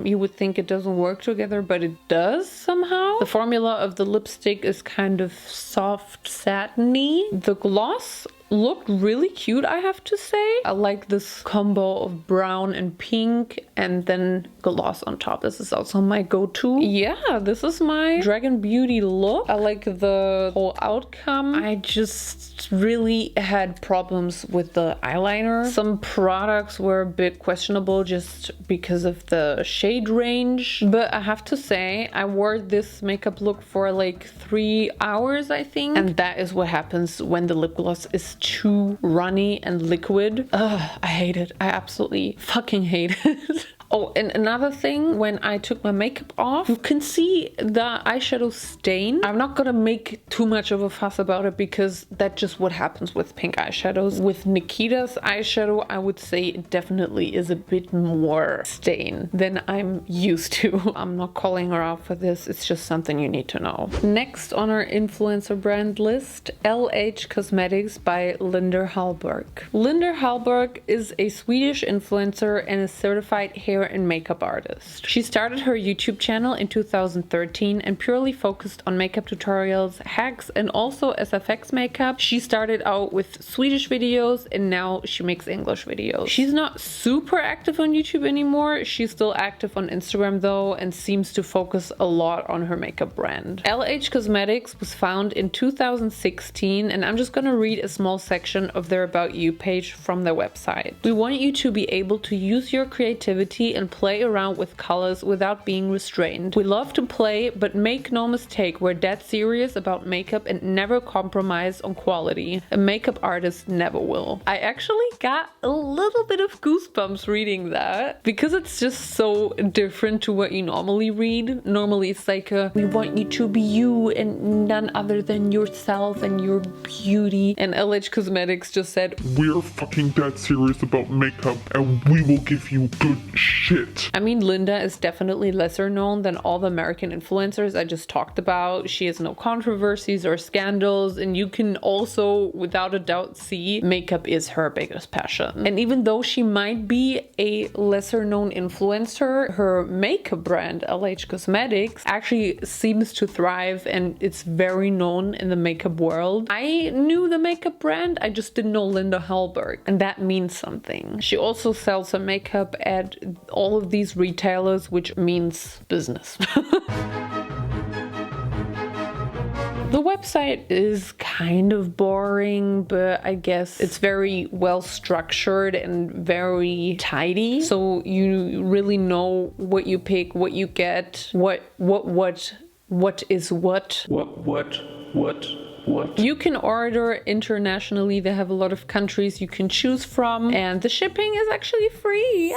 You would think it doesn't work together, but it does somehow. The formula of the lipstick is kind of soft, satiny. The gloss looked really cute, I have to say. I like this combo of brown and pink and then gloss on top. This is also my go-to. Yeah, this is my Dragon Beauty look. I like the whole outcome. I just really had problems with the eyeliner. Some products were a bit questionable just because of the shade range, but I have to say I wore this makeup look for like 3 hours, I think, and that is what happens when the lip gloss is too runny and liquid. Ugh, I hate it. I absolutely fucking hate it. Oh, and another thing, when I took my makeup off, you can see the eyeshadow stain. I'm not gonna make too much of a fuss about it because that's just what happens with pink eyeshadows. With Nikita's eyeshadow, I would say it definitely is a bit more stain than I'm used to. I'm not calling her out for this. It's just something you need to know. Next on our influencer brand list, LH Cosmetics by Linda Hallberg. Linda Hallberg is a Swedish influencer and a certified hair and makeup artist. She started her YouTube channel in 2013 and purely focused on makeup tutorials, hacks, and also SFX makeup. She started out with Swedish videos and now she makes English videos. She's not super active on YouTube anymore. She's still active on Instagram though and seems to focus a lot on her makeup brand. LH Cosmetics was founded in 2016 and I'm just gonna read a small section of their About You page from their website. We want you to be able to use your creativity and play around with colors without being restrained. We love to play, but make no mistake, we're dead serious about makeup and never compromise on quality. A makeup artist never will. I actually got a little bit of goosebumps reading that because it's just so different to what you normally read. Normally it's like we want you to be you and none other than yourself and your beauty. And LH Cosmetics just said, we're fucking dead serious about makeup and we will give you good shit. I mean, Linda is definitely lesser known than all the American influencers I just talked about. She has no controversies or scandals, and you can also without a doubt see makeup is her biggest passion. And even though she might be a lesser known influencer, her makeup brand LH Cosmetics actually seems to thrive and it's very known in the makeup world. I knew the makeup brand, I just didn't know Linda Hallberg, and that means something. She also sells her makeup at all of these retailers, which means business. The website is kind of boring, but I guess it's very well structured and very tidy. So you really know what you pick, what you get, what what is what. What? You can order internationally. They have a lot of countries you can choose from, and the shipping is actually free.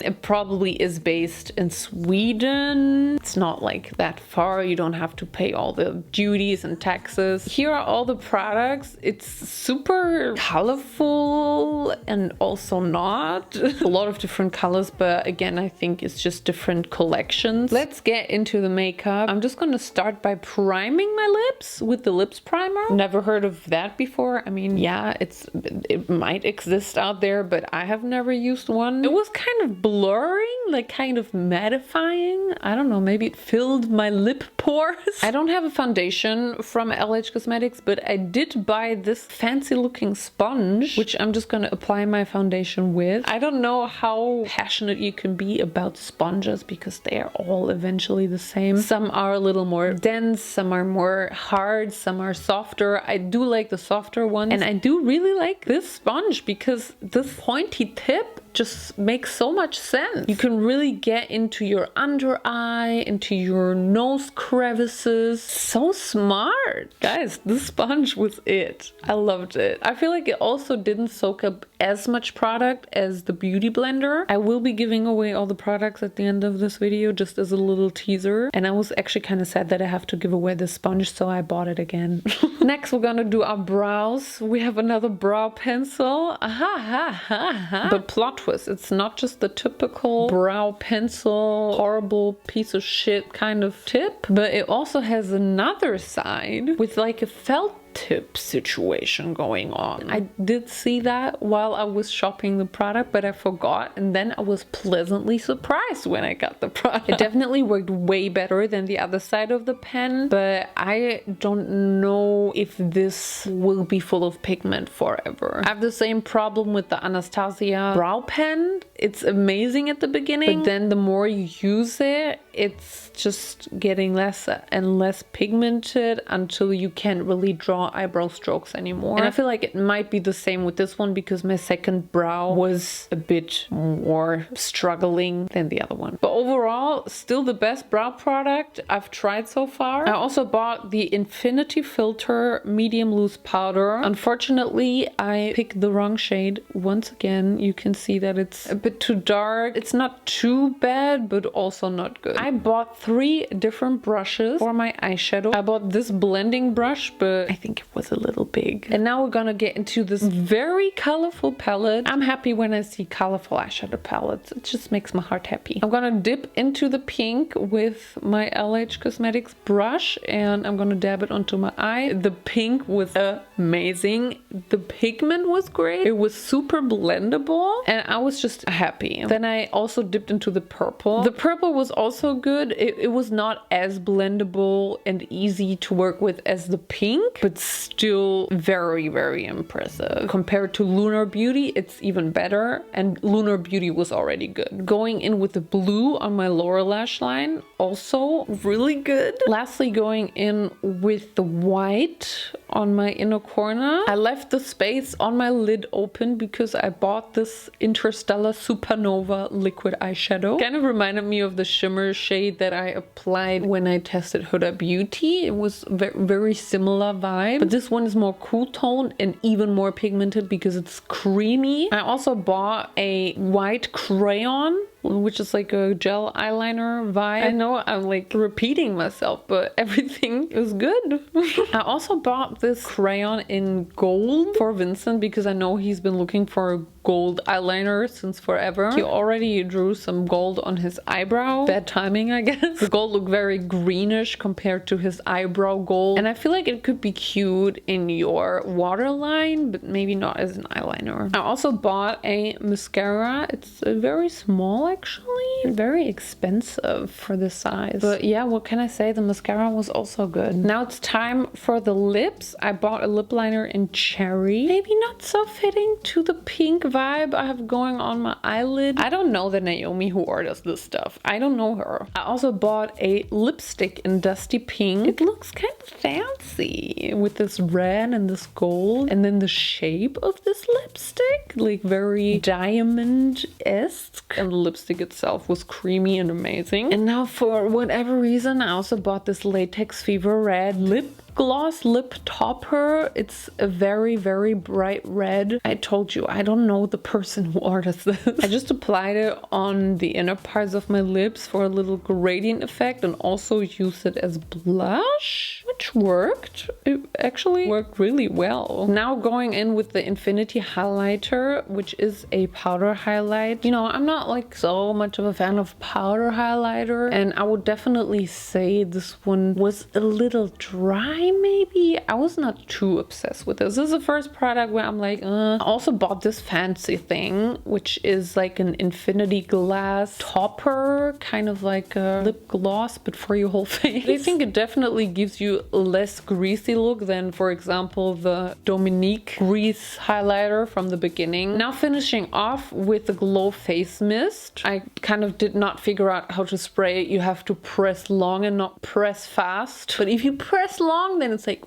It probably is based in Sweden. It's not like that far. You don't have to pay all the duties and taxes. Here are all the products. It's super colorful and also not. A lot of different colors, but again, I think it's just different collections. Let's get into the makeup. I'm just gonna start by priming my lips with the lips primer. Never heard of that before. I mean, yeah, it might exist out there, but I have never used one. It was kind of blurring, like kind of mattifying. I don't know, maybe it filled my lip pores. I don't have a foundation from LH Cosmetics, but I did buy this fancy looking sponge, which I'm just gonna apply my foundation with. I don't know how passionate you can be about sponges because they are all eventually the same. Some are a little more dense, some are more hard, some are softer. I do like the softer ones, and I do really like this sponge because this pointy tip just makes so much sense. You can really get into your under eye, into your nose crevices. So smart. Guys, this sponge was it. I loved it. I feel like it also didn't soak up as much product as the Beauty Blender. I will be giving away all the products at the end of this video just as a little teaser. And I was actually kind of sad that I have to give away the sponge, so I bought it again. Next, we're gonna do our brows. We have another brow pencil. But plot twist, it's not just the typical brow pencil, horrible piece of shit kind of tip, but it also has another side with like a felt tip situation going on. I did see that while I was shopping the product, but I forgot, and then I was pleasantly surprised when I got the product. It definitely worked way better than the other side of the pen, but I don't know if this will be full of pigment forever. I have the same problem with the Anastasia brow pen. It's amazing at the beginning, but then the more you use it, it's just getting less and less pigmented until you can't really draw eyebrow strokes anymore. And I feel like it might be the same with this one because my second brow was a bit more struggling than the other one. But overall, still the best brow product I've tried so far. I also bought the Infinity Filter medium loose powder. Unfortunately, I picked the wrong shade. Once again, you can see that it's a bit too dark. It's not too bad, but also not good. I bought 3 different brushes for my eyeshadow. I bought this blending brush, but I think it was a little big. And now we're gonna get into this very colorful palette. I'm happy when I see colorful eyeshadow palettes. It just makes my heart happy. I'm gonna dip into the pink with my LH Cosmetics brush, and I'm gonna dab it onto my eye. The pink was amazing. The pigment was great. It was super blendable, and I was just happy. Then I also dipped into the purple. The purple was also good. It was not as blendable and easy to work with as the pink, but still very, very impressive. Compared to Lunar Beauty, it's even better, and Lunar Beauty was already good. Going in with the blue on my lower lash line, also really good. Lastly, going in with the white on my inner corner. I left the space on my lid open because I bought this Interstellar Supernova liquid eyeshadow. Kind of reminded me of the shimmer shade that I applied when I tested Huda Beauty. It was very similar vibe, but this one is more cool toned and even more pigmented because it's creamy. I also bought a white crayon, which is like a gel eyeliner vibe. I know I'm like repeating myself, but everything is good. I also bought this crayon in gold for Vincent because I know he's been looking for a gold eyeliner since forever. He already drew some gold on his eyebrow. Bad timing, I guess. The gold looked very greenish compared to his eyebrow gold, and I feel like it could be cute in your waterline, but maybe not as an eyeliner. I also bought a mascara. It's very small actually, very expensive for this size, but yeah, what can I say, the mascara was also good. Now it's time for the lips. I bought a lip liner in cherry, maybe not so fitting to the pink vibe I have going on my eyelid. I don't know the Naomi who orders this stuff. I don't know her. I also bought a lipstick in dusty pink. It looks kind of fancy with this red and this gold, and then the shape of this lipstick, like very diamond-esque, and the lipstick lipstick itself was creamy and amazing. And now for whatever reason, I also bought this Latex Fever Red lip gloss lip topper. It's a very, very bright red. I told you, I don't know the person who orders this. I just applied it on the inner parts of my lips for a little gradient effect and also used it as blush, which worked. It actually worked really well. Now going in with the Infinity highlighter, which is a powder highlight. You know, I'm not like so much of a fan of powder highlighter, and I would definitely say this one was a little dry. Maybe I was not too obsessed with this. This is the first product where I'm like, I also bought this fancy thing, which is like an infinity glass topper, kind of like a lip gloss, but for your whole face. I think it definitely gives you a less greasy look than, for example, the Dominique grease highlighter from the beginning. Now finishing off with the Glow Face Mist. I kind of did not figure out how to spray it. You have to press long and not press fast. But if you press long, then it's like,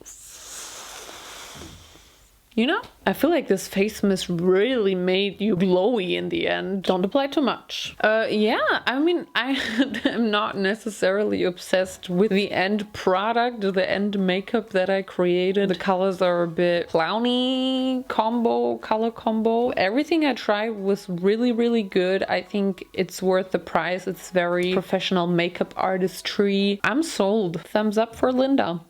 you know? I feel like this face mist really made you glowy in the end. Don't apply too much. Yeah, I mean, I am not necessarily obsessed with the end product, the end makeup that I created. The colors are a bit clowny color combo. Everything I tried was really, really good. I think it's worth the price. It's very professional makeup artistry. I'm sold. Thumbs up for Linda.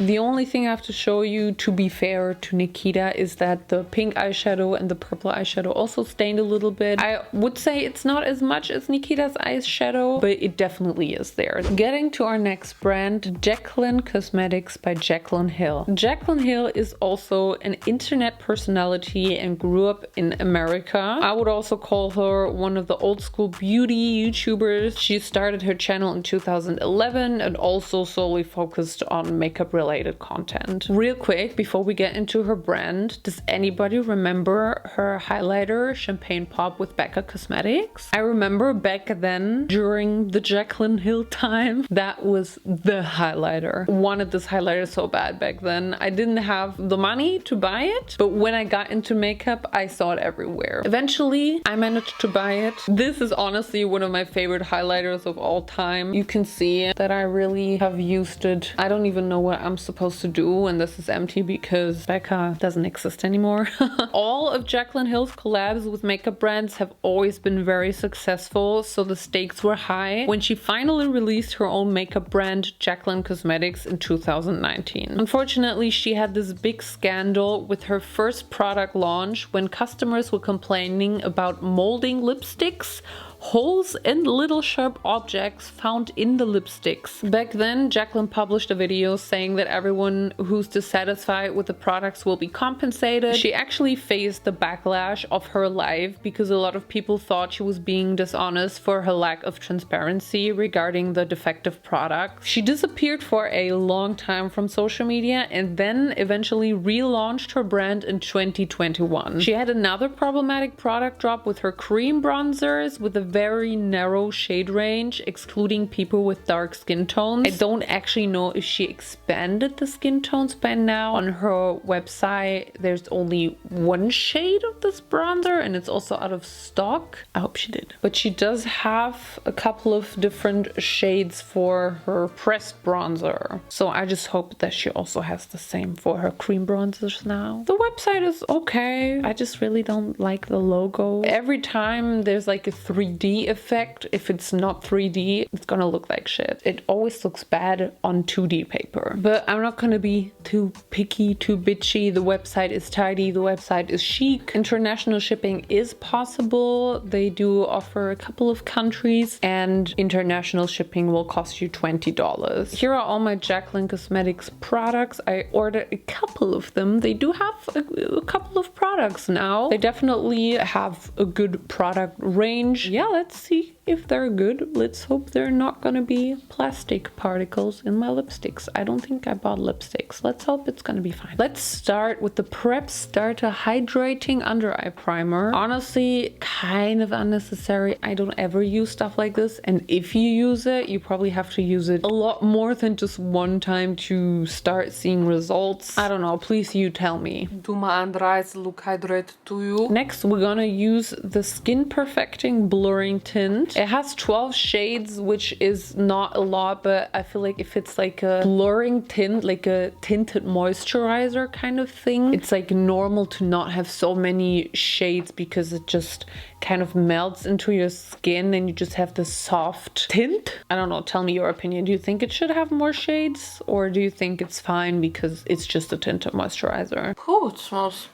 The only thing I have to show you, to be fair to Nikita, is that the pink eyeshadow and the purple eyeshadow also stained a little bit. I would say it's not as much as Nikita's eyeshadow, but it definitely is there. Getting to our next brand, Jaclyn Cosmetics by Jaclyn Hill. Jaclyn Hill is also an internet personality and grew up in America. I would also call her one of the old school beauty YouTubers. She started her channel in 2011 and also solely focused on makeup related content. Real quick, before we get into her brand, does anybody remember her highlighter Champagne Pop with Becca Cosmetics? I remember back then, during the Jaclyn Hill time, that was the highlighter. Wanted this highlighter so bad back then. I didn't have the money to buy it, but when I got into makeup, I saw it everywhere. Eventually, I managed to buy it. This is honestly one of my favorite highlighters of all time. You can see that I really have used it. I don't even know what I'm supposed to do, and this is empty because Becca doesn't exist anymore. All of Jaclyn Hill's collabs with makeup brands have always been very successful, so the stakes were high when she finally released her own makeup brand, Jaclyn Cosmetics, in 2019. Unfortunately, she had this big scandal with her first product launch when customers were complaining about molding lipsticks, holes and little sharp objects found in the lipsticks. Back then, Jaclyn published a video saying that everyone who's dissatisfied with the products will be compensated. She actually faced the backlash of her life because a lot of people thought she was being dishonest for her lack of transparency regarding the defective product. She disappeared for a long time from social media and then eventually relaunched her brand in 2021. She had another problematic product drop with her cream bronzers with a very narrow shade range, excluding people with dark skin tones. I don't actually know if she expanded the skin tones by now. On her website, there's only one shade of this bronzer and it's also out of stock. I hope she did. But she does have a couple of different shades for her pressed bronzer. So I just hope that she also has the same for her cream bronzers now. The website is okay. I just really don't like the logo. Every time there's like a 3D effect, if it's not 3D, it's gonna look like shit. It always looks bad on 2D paper. But I'm not gonna be too picky, too bitchy. The website is tidy, the website is chic. International shipping is possible. They do offer a couple of countries and international shipping will cost you $20. Here are all my Jaclyn Cosmetics products. I ordered a couple of them. They do have a couple of products now. They definitely have a good product range. Yeah, let's see if they're good. Let's hope they're not gonna be plastic particles in my lipsticks. I don't think I bought lipsticks. Let's hope it's gonna be fine. Let's start with the Prep Starter Hydrating Under Eye Primer. Honestly, kind of unnecessary. I don't ever use stuff like this, and if you use it, you probably have to use it a lot more than just one time to start seeing results. I don't know, please you tell me. Do my under eyes look hydrated to you? Next, we're gonna use the Skin Perfecting Blurring Tint. It has 12 shades, which is not a lot, but I feel like if it's like a blurring tint, like a tinted moisturizer kind of thing, it's like normal to not have so many shades because it just kind of melts into your skin and you just have this soft tint. I don't know, tell me your opinion. Do you think it should have more shades, or do you think it's fine because it's just a tinted moisturizer? Oh, it smells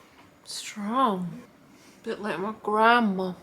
strong. Bit like my grandma.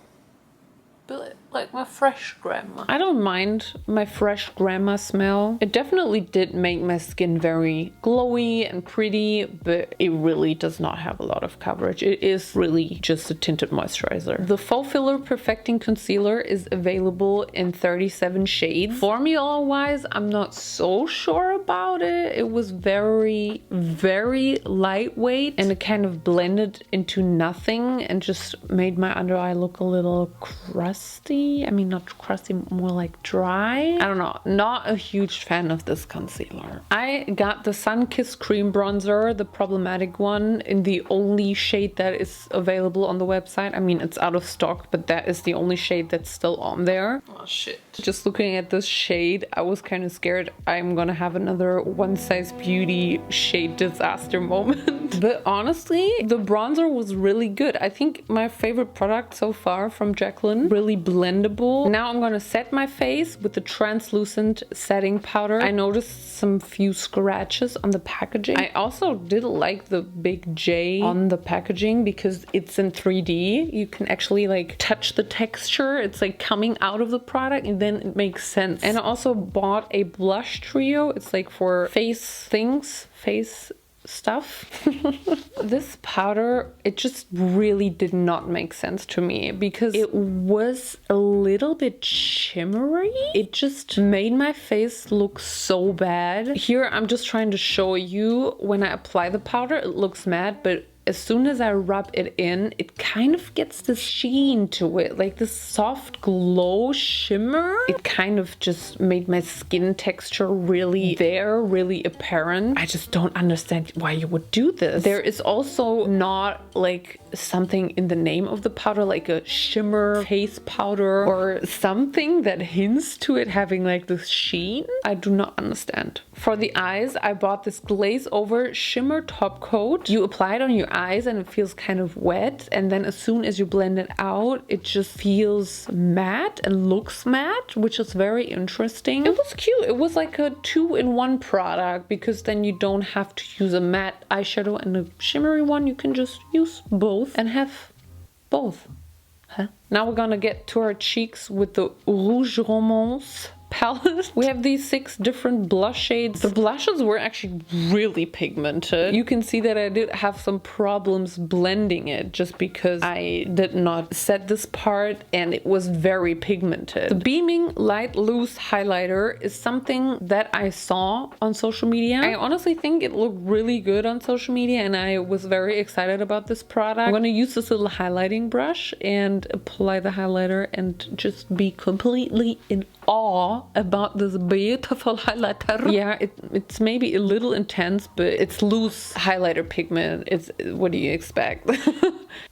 Bit like my fresh grandma. I don't mind my fresh grandma smell. It definitely did make my skin very glowy and pretty, but it really does not have a lot of coverage. It is really just a tinted moisturizer. The Faux Filler Perfecting Concealer is available in 37 shades. Formula wise, I'm not so sure about it. It was very, very lightweight, and it kind of blended into nothing and just made my under eye look a little crusty. I mean, not crusty, more like dry. I don't know, not a huge fan of this concealer. I got the Sunkissed Cream Bronzer, the problematic one, in the only shade that is available on the website. I mean, it's out of stock, but that is the only shade that's still on there. Oh shit. Just looking at this shade, I was kind of scared I'm gonna have another One Size Beauty shade disaster moment. But honestly, the bronzer was really good. I think my favorite product so far from Jaclyn. Really blendable. Now I'm gonna set my face with the translucent setting powder. I noticed some few scratches on the packaging. I also did like the big J on the packaging because it's in 3D. You can actually like touch the texture. It's like coming out of the product, and then it makes sense. And I also bought a blush trio. It's like for face things, face stuff. This powder, it just really did not make sense to me because it was a little bit shimmery. It just made my face look so bad. Here I'm just trying to show you when I apply the powder, it looks matte, but as soon as I rub it in, it kind of gets this sheen to it, like this soft glow shimmer. It kind of just made my skin texture really there, really apparent. I just don't understand why you would do this. There is also not like something in the name of the powder, like a shimmer face powder or something that hints to it having like this sheen. I do not understand. For the eyes, I bought this glaze over shimmer top coat. You apply it on your eyes and it feels kind of wet, and then as soon as you blend it out, it just feels matte and looks matte, which is very interesting. It was cute. It was like a 2-in-1 product because then you don't have to use a matte eyeshadow and a shimmery one. You can just use both and have both. Huh? Now we're gonna get to our cheeks with the Rouge Romance palette. We have these 6 different blush shades. The blushes were actually really pigmented. You can see that I did have some problems blending it just because I did not set this part and it was very pigmented. The Beaming Light Loose highlighter is something that I saw on social media. I honestly think it looked really good on social media and I was very excited about this product. I'm gonna use this little highlighting brush and apply the highlighter and just be completely in awe about this beautiful highlighter. Yeah, it's maybe a little intense, but it's loose highlighter pigment. It's, what do you expect?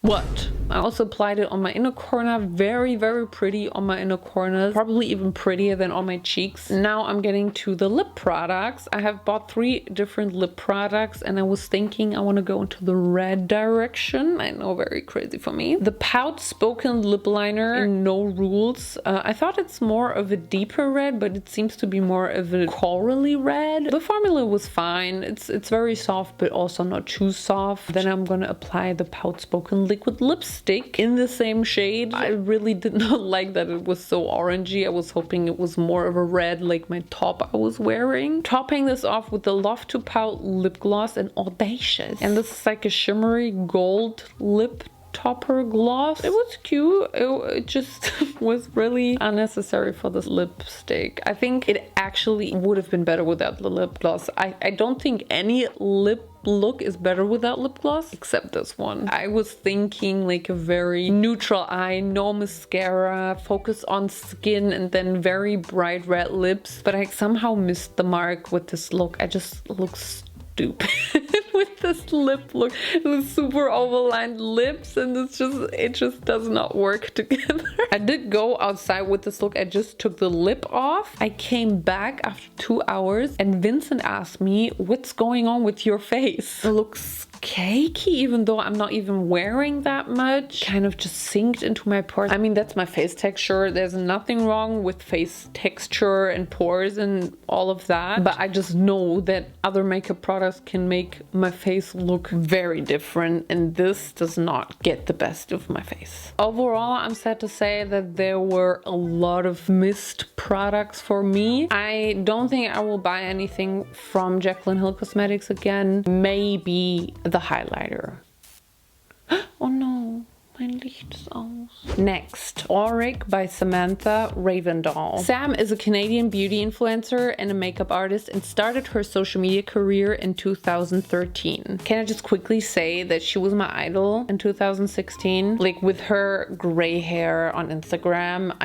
What? I also applied it on my inner corner. Very, very pretty on my inner corners. Probably even prettier than on my cheeks. Now I'm getting to the lip products. I have bought 3 different lip products and I was thinking I want to go into the red direction. I know, very crazy for me. The Pout Spoken Lip Liner in No Rules. I thought it's more of a deeper red, but it seems to be more of a corally red. The formula was fine. It's very soft, but also not too soft. Then I'm gonna apply the Pout Spoken liquid lipstick in the same shade. I really did not like that it was so orangey. I was hoping it was more of a red like my top I was wearing. Topping this off with the Love to Pout lip gloss in Audacious. And this is like a shimmery gold lip topper gloss. It was cute. It just was really unnecessary for this lipstick. I think it actually would have been better without the lip gloss. I don't think any lip look is better without lip gloss except this one. I was thinking like a very neutral eye, no mascara, focus on skin, and then very bright red lips, but I somehow missed the mark with this look. I just look stupid with this lip look with super overlined lips, and it just does not work together. I did go outside with this look. I just took the lip off. I came back after 2 hours and Vincent asked me, what's going on with your face? It looks cakey even though I'm not even wearing that much. Kind of just sinked into my pores. I mean, that's my face texture. There's nothing wrong with face texture and pores and all of that, but I just know that other makeup products can make my face look very different, and this does not get the best of my face. Overall, I'm sad to say that there were a lot of missed products for me. I don't think I will buy anything from Jaclyn Hill Cosmetics again. Maybe the highlighter. Oh no, mein Licht ist aus. Next, Auric by Samantha Ravendall. Sam is a Canadian beauty influencer and a makeup artist and started her social media career in 2013. Can I just quickly say that she was my idol in 2016? Like with her gray hair on Instagram,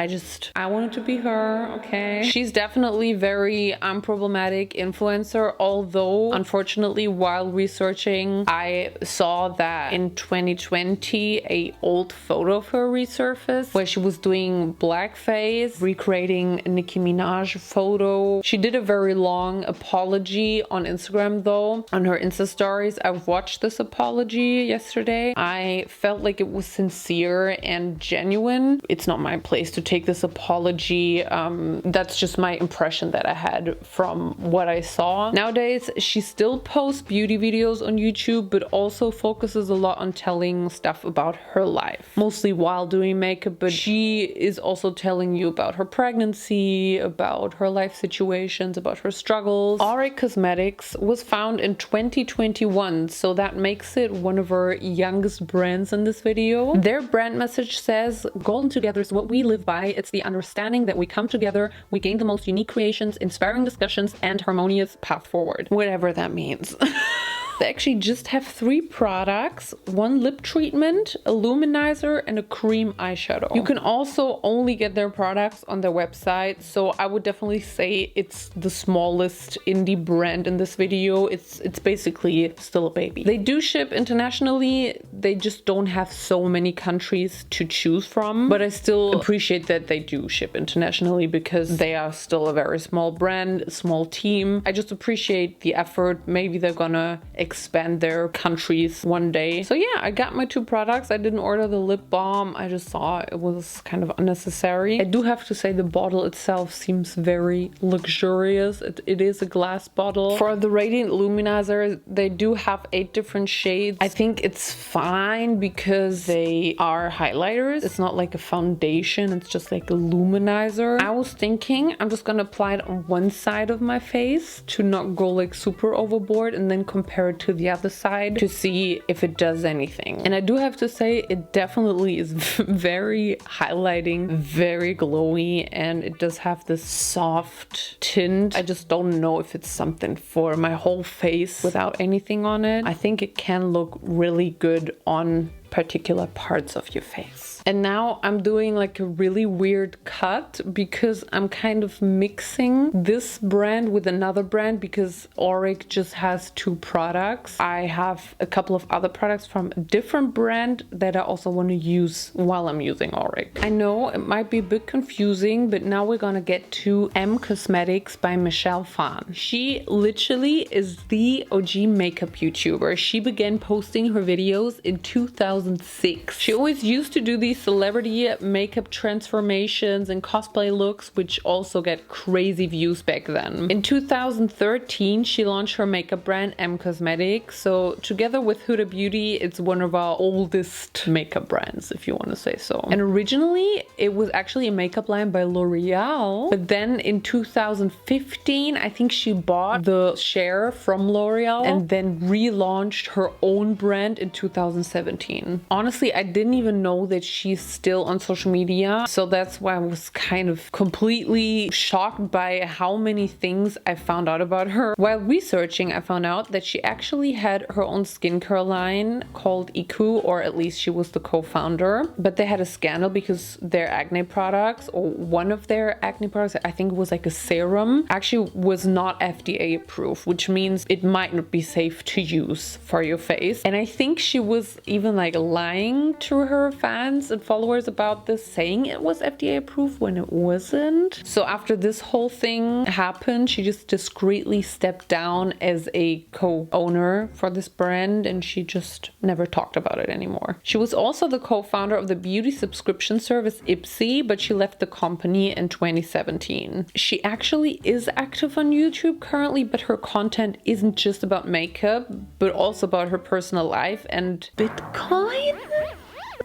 I wanted to be her, okay? She's definitely very unproblematic influencer, although unfortunately while researching, I saw that in 2020, a old photo of her resurfaced where she was doing blackface, recreating a Nicki Minaj photo. She did a very long apology on Instagram though, on her Insta stories. I watched this apology yesterday. I felt like it was sincere and genuine. It's not my place to take this apology. That's just my impression that I had from what I saw. Nowadays, she still posts beauty videos on YouTube, but also focuses a lot on telling stuff about her life, mostly while doing makeup, but she is also telling you about her pregnancy, about her life situations, about her struggles. Auric Cosmetics was found in 2021, so that makes it one of our youngest brands in this video. Their brand message says, "Golden together is what we live by. It's the understanding that we come together, we gain the most unique creations, inspiring discussions, and harmonious path forward." Whatever that means. They actually just have 3 products, 1 lip treatment, a luminizer, and a cream eyeshadow. You can also only get their products on their website, so I would definitely say it's the smallest indie brand in this video. It's basically still a baby. They do ship internationally, they just don't have so many countries to choose from, but I still appreciate that they do ship internationally because they are still a very small brand, a small team. I just appreciate the effort. Maybe they're gonna expand their countries one day. So yeah, I got my 2 products. I didn't order the lip balm. I just saw it was kind of unnecessary. I do have to say the bottle itself seems very luxurious. It is a glass bottle. For the Radiant Luminizer, they do have 8 different shades. I think it's fine because they are highlighters. It's not like a foundation. It's just like a luminizer. I was thinking I'm just gonna apply it on one side of my face to not go like super overboard and then compare it to the other side to see if it does anything. And I do have to say it definitely is very highlighting, very glowy, and it does have this soft tint. I just don't know if it's something for my whole face without anything on it. I think it can look really good on particular parts of your face. And now I'm doing like a really weird cut because I'm kind of mixing this brand with another brand because Auric just has 2 products. I have a couple of other products from a different brand that I also want to use while I'm using Auric. I know it might be a bit confusing, but now we're gonna get to M Cosmetics by Michelle Phan. She literally is the OG makeup YouTuber. She began posting her videos in 2006. She always used to do these these celebrity makeup transformations and cosplay looks, which also get crazy views back then. In 2013, she launched her makeup brand M Cosmetics. So together with Huda Beauty, it's one of our oldest makeup brands, if you want to say so. And originally, it was actually a makeup line by L'Oreal. But then in 2015, I think she bought the share from L'Oreal and then relaunched her own brand in 2017. Honestly, I didn't even know that she's still on social media. So that's why I was kind of completely shocked by how many things I found out about her. While researching, I found out that she actually had her own skincare line called Iku, or at least she was the co-founder. But they had a scandal because their acne products, or one of their acne products, I think it was like a serum, actually was not FDA approved, which means it might not be safe to use for your face. And I think she was even like lying to her fans and followers about this, saying it was FDA approved when it wasn't. So after this whole thing happened, she just discreetly stepped down as a co-owner for this brand, and she just never talked about it anymore. She was also the co-founder of the beauty subscription service Ipsy, but she left the company in 2017. She actually is active on YouTube currently, but her content isn't just about makeup, but also about her personal life and Bitcoin.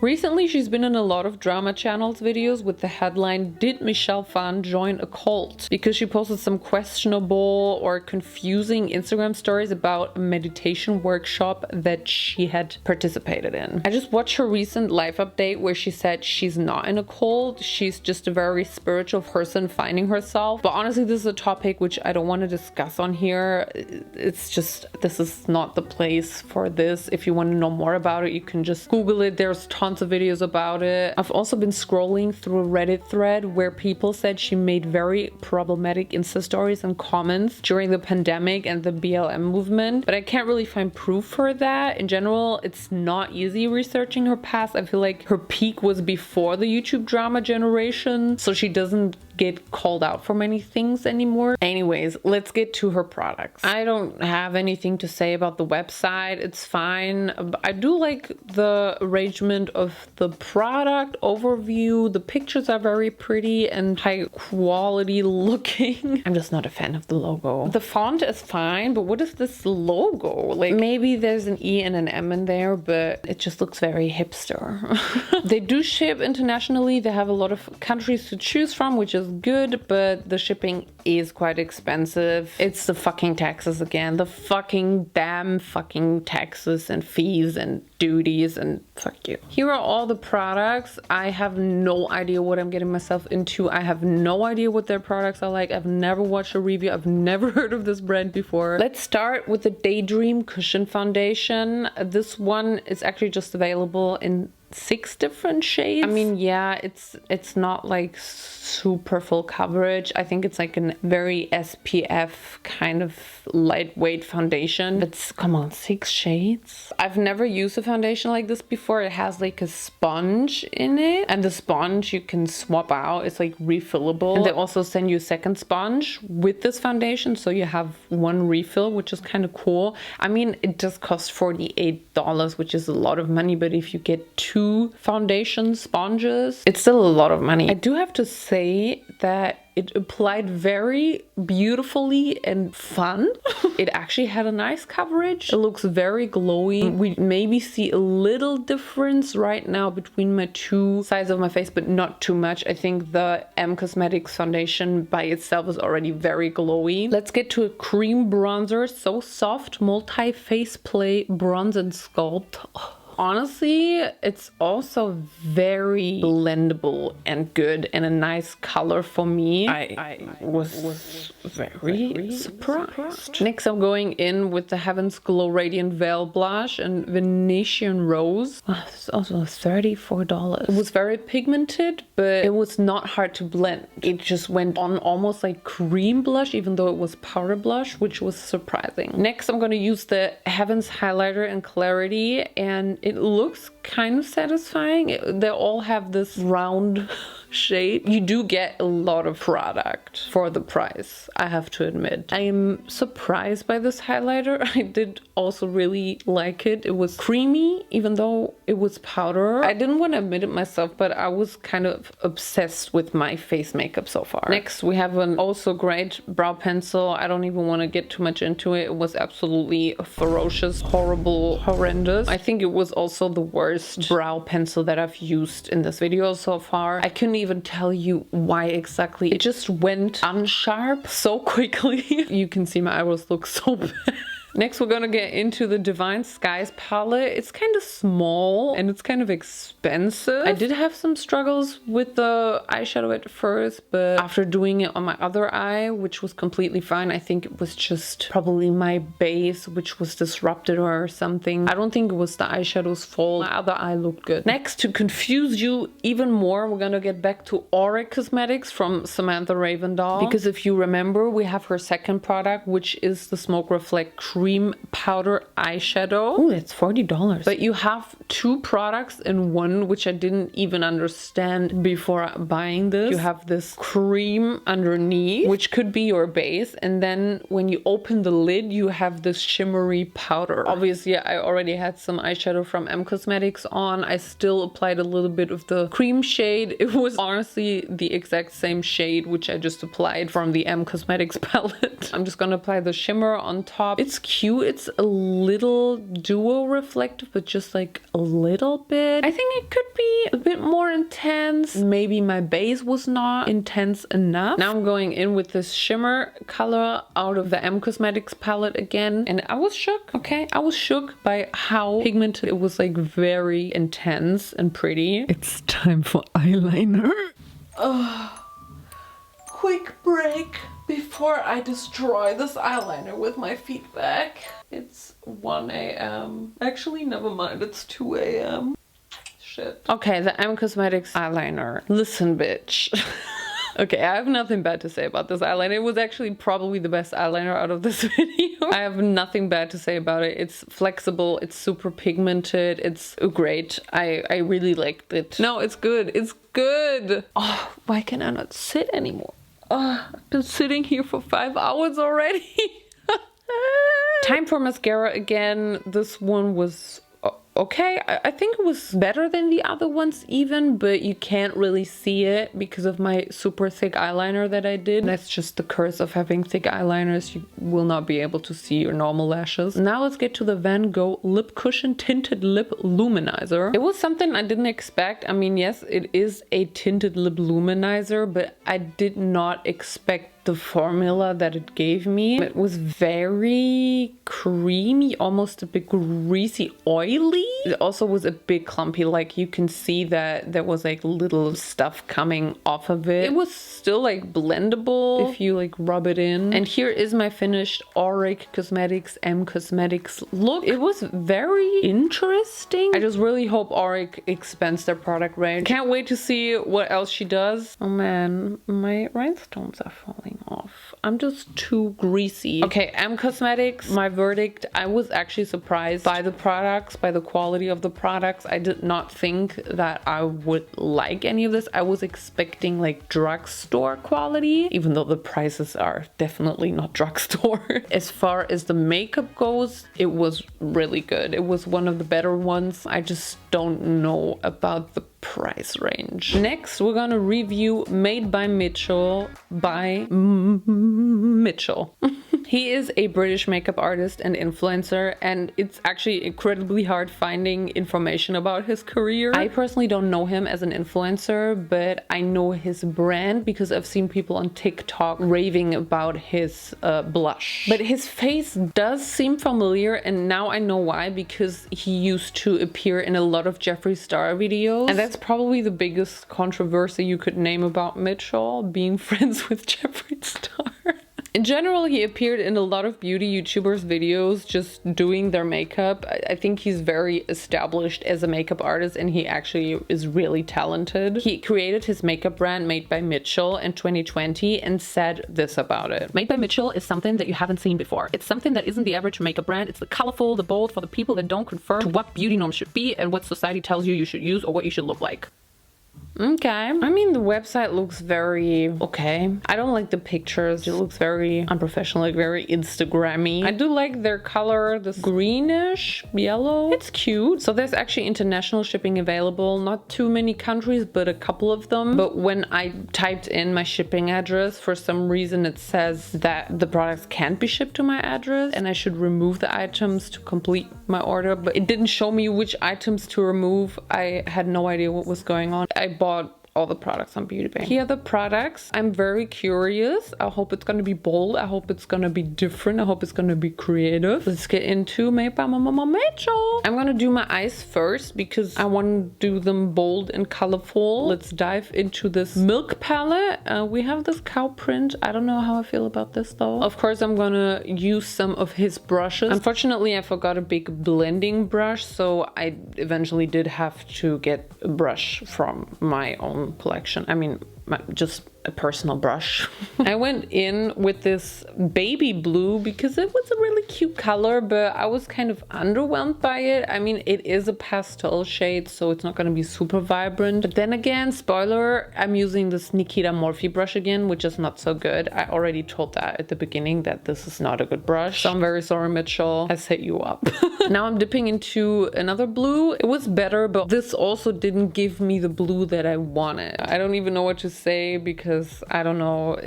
Recently, she's been in a lot of drama channels videos with the headline, "Did Michelle Phan join a cult?" Because she posted some questionable or confusing Instagram stories about a meditation workshop that she had participated in. I just watched her recent live update where she said she's not in a cult, she's just a very spiritual person finding herself. But honestly, this is a topic which I don't want to discuss on here. It's just, this is not the place for this. If you want to know more about it, you can just Google it. There's tons of videos about it. I've also been scrolling through a Reddit thread where people said she made very problematic Insta stories and comments during the pandemic and the BLM movement, but I can't really find proof for that. In general, it's not easy researching her past. I feel like her peak was before the YouTube drama generation, so she doesn't get called out for many things anymore. Anyways, let's get to her products. I don't have anything to say about the website. It's fine. I do like the arrangement of the product overview. The pictures are very pretty and high quality looking. I'm just not a fan of the logo. The font is fine, but what is this logo? Like, maybe there's an E and an M in there, but it just looks very hipster. They do ship internationally. They have a lot of countries to choose from, which is good, but the shipping is quite expensive. It's the fucking taxes again. The fucking damn fucking taxes and fees and duties, and fuck you. Here are all the products. I have no idea what I'm getting myself into. I have no idea what their products are like. I've never watched a review. I've never heard of this brand before. Let's start with the Daydream Cushion Foundation. This one is actually just available in 6 different shades. I mean, yeah, it's not like super full coverage. I think it's like a very SPF kind of lightweight foundation. But come on, 6 shades? I've never used a foundation like this before. It has like a sponge in it, and the sponge you can swap out. It's like refillable. And they also send you a second sponge with this foundation, so you have one refill, which is kind of cool. I mean, it does cost $48, which is a lot of money, but if you get 2 foundation sponges, it's still a lot of money. I do have to say that it applied very beautifully and fun. It actually had a nice coverage. It looks very glowy. We maybe see a little difference right now between my 2 sides of my face, but not too much. I think the M Cosmetics foundation by itself is already very glowy. Let's get to a cream bronzer. So soft, multi-face play bronze and sculpt. Honestly, it's also very blendable and good and a nice color for me. I was very surprised. Next, I'm going in with the Heaven's Glow Radiant Veil Blush and Venetian Rose. Oh, it's also $34. It was very pigmented, but it was not hard to blend. It just went on almost like cream blush, even though it was powder blush, which was surprising. Next, I'm going to use the Heaven's Highlighter in Clarity, and it looks kind of satisfying. They all have this round shade. You do get a lot of product for the price, I have to admit. I am surprised by this highlighter. I did also really like it. It was creamy, even though it was powder. I didn't want to admit it myself, but I was kind of obsessed with my face makeup so far. Next, we have an also great brow pencil. I don't even want to get too much into it. It was absolutely ferocious, horrible, horrendous. I think it was also the worst brow pencil that I've used in this video so far. I couldn't even tell you why exactly. It just went unsharp so quickly. You can see my eyebrows look so bad. Next, we're gonna get into the Divine Skies palette. It's kind of small and it's kind of expensive. I did have some struggles with the eyeshadow at first, but after doing it on my other eye, which was completely fine, I think it was just probably my base, which was disrupted or something. I don't think it was the eyeshadow's fault. My other eye looked good. Next, to confuse you even more, we're gonna get back to Auric Cosmetics from Samantha Ravendall. Because if you remember, we have her second product, which is the Smoke Reflect Cream Powder Eyeshadow. Oh, it's $40. But you have two products in one, which I didn't even understand before buying this. You have this cream underneath, which could be your base. And then when you open the lid, you have this shimmery powder. Obviously, I already had some eyeshadow from M Cosmetics on. I still applied a little bit of the cream shade. It was honestly the exact same shade, which I just applied from the M Cosmetics palette. I'm just gonna apply the shimmer on top. It's cute. It's a little duo reflective, but just like a little bit. I think it could be a bit more intense. Maybe my base was not intense enough. Now I'm going in with this shimmer color out of the M Cosmetics palette again. And I was shook, okay? I was shook by how pigmented it was, like very intense and pretty. It's time for eyeliner. Quick break before I destroy this eyeliner with my feet back. It's 1 a.m. Actually, never mind, it's 2 a.m. Shit. Okay, the M Cosmetics eyeliner. Listen, bitch. Okay, I have nothing bad to say about this eyeliner. It was actually probably the best eyeliner out of this video. I have nothing bad to say about it. It's flexible, it's super pigmented, it's great. I really liked it. No, it's good, it's good. Oh, why can I not sit anymore? I've been sitting here for 5 hours already. Time for mascara again. This one was okay. I think it was better than the other ones even, but you can't really see it because of my super thick eyeliner that I did. That's just the curse of having thick eyeliners. You will not be able to see your normal lashes. Now let's get to the Van Gogh Lip Cushion Tinted Lip Luminizer. It was something I didn't expect. I mean, yes, it is a tinted lip luminizer, but I did not expect the formula that it gave me. It was very creamy, almost a bit greasy, oily. It also was a bit clumpy, like you can see that there was like little stuff coming off of it. It was still like blendable if you like rub it in. And here is my finished Auric Cosmetics M Cosmetics look. It was very interesting. I just really hope Auric expands their product range. Can't wait to see what else she does. Oh man, my rhinestones are falling off. I'm just too greasy. Okay, M Cosmetics, my verdict. I was actually surprised by the products, by the quality of the products. I did not think that I would like any of this. I was expecting like drugstore quality, even though the prices are definitely not drugstore. As far as the makeup goes, it was really good. It was one of the better ones. I just don't know about the price range. Next, we're gonna review Made by Mitchell by Mitchell. He is a British makeup artist and influencer, and it's actually incredibly hard finding information about his career. I personally don't know him as an influencer, but I know his brand because I've seen people on TikTok raving about his blush. But his face does seem familiar, and now I know why, because he used to appear in a lot of Jeffree Star videos, and that's probably the biggest controversy you could name about Mitchell, being friends with Jeffree Star. In general, he appeared in a lot of beauty YouTubers videos just doing their makeup. I think he's very established as a makeup artist, and he actually is really talented. He created his makeup brand Made by Mitchell in 2020 and said this about it. Made by Mitchell is something that you haven't seen before. It's something that isn't the average makeup brand. It's the colorful, the bold, for the people that don't conform to what beauty norms should be and what society tells you you should use or what you should look like. Okay. I mean, the website looks very okay. I don't like the pictures. It looks very unprofessional, like very Instagrammy. I do like their color, this greenish yellow. It's cute. So there's actually international shipping available. Not too many countries, but a couple of them. But when I typed in my shipping address, for some reason it says that the products can't be shipped to my address and I should remove the items to complete my order. But it didn't show me which items to remove. I had no idea what was going on. I bought all the products on Beauty Bay. Here are the products. I'm very curious. I hope it's gonna be bold. I hope it's gonna be different. I hope it's gonna be creative. Let's get into Makeup Naomijon. I'm gonna do my eyes first because I want to do them bold and colorful. Let's dive into this Milk palette. We have this cow print. I don't know how I feel about this though. Of course, I'm gonna use some of his brushes. Unfortunately, I forgot a big blending brush, so I eventually did have to get a brush from my own collection. I mean, just a personal brush. I went in with this baby blue because it was a really cute color, but I was kind of underwhelmed by it. I mean, it is a pastel shade, so it's not going to be super vibrant. But then again, spoiler, I'm using this Nikita Morphe brush again, which is not so good. I already told that at the beginning that this is not a good brush. So I'm very sorry, Mitchell. I set you up. Now I'm dipping into another blue. It was better, but this also didn't give me the blue that I wanted. I don't even know what to say because I don't know.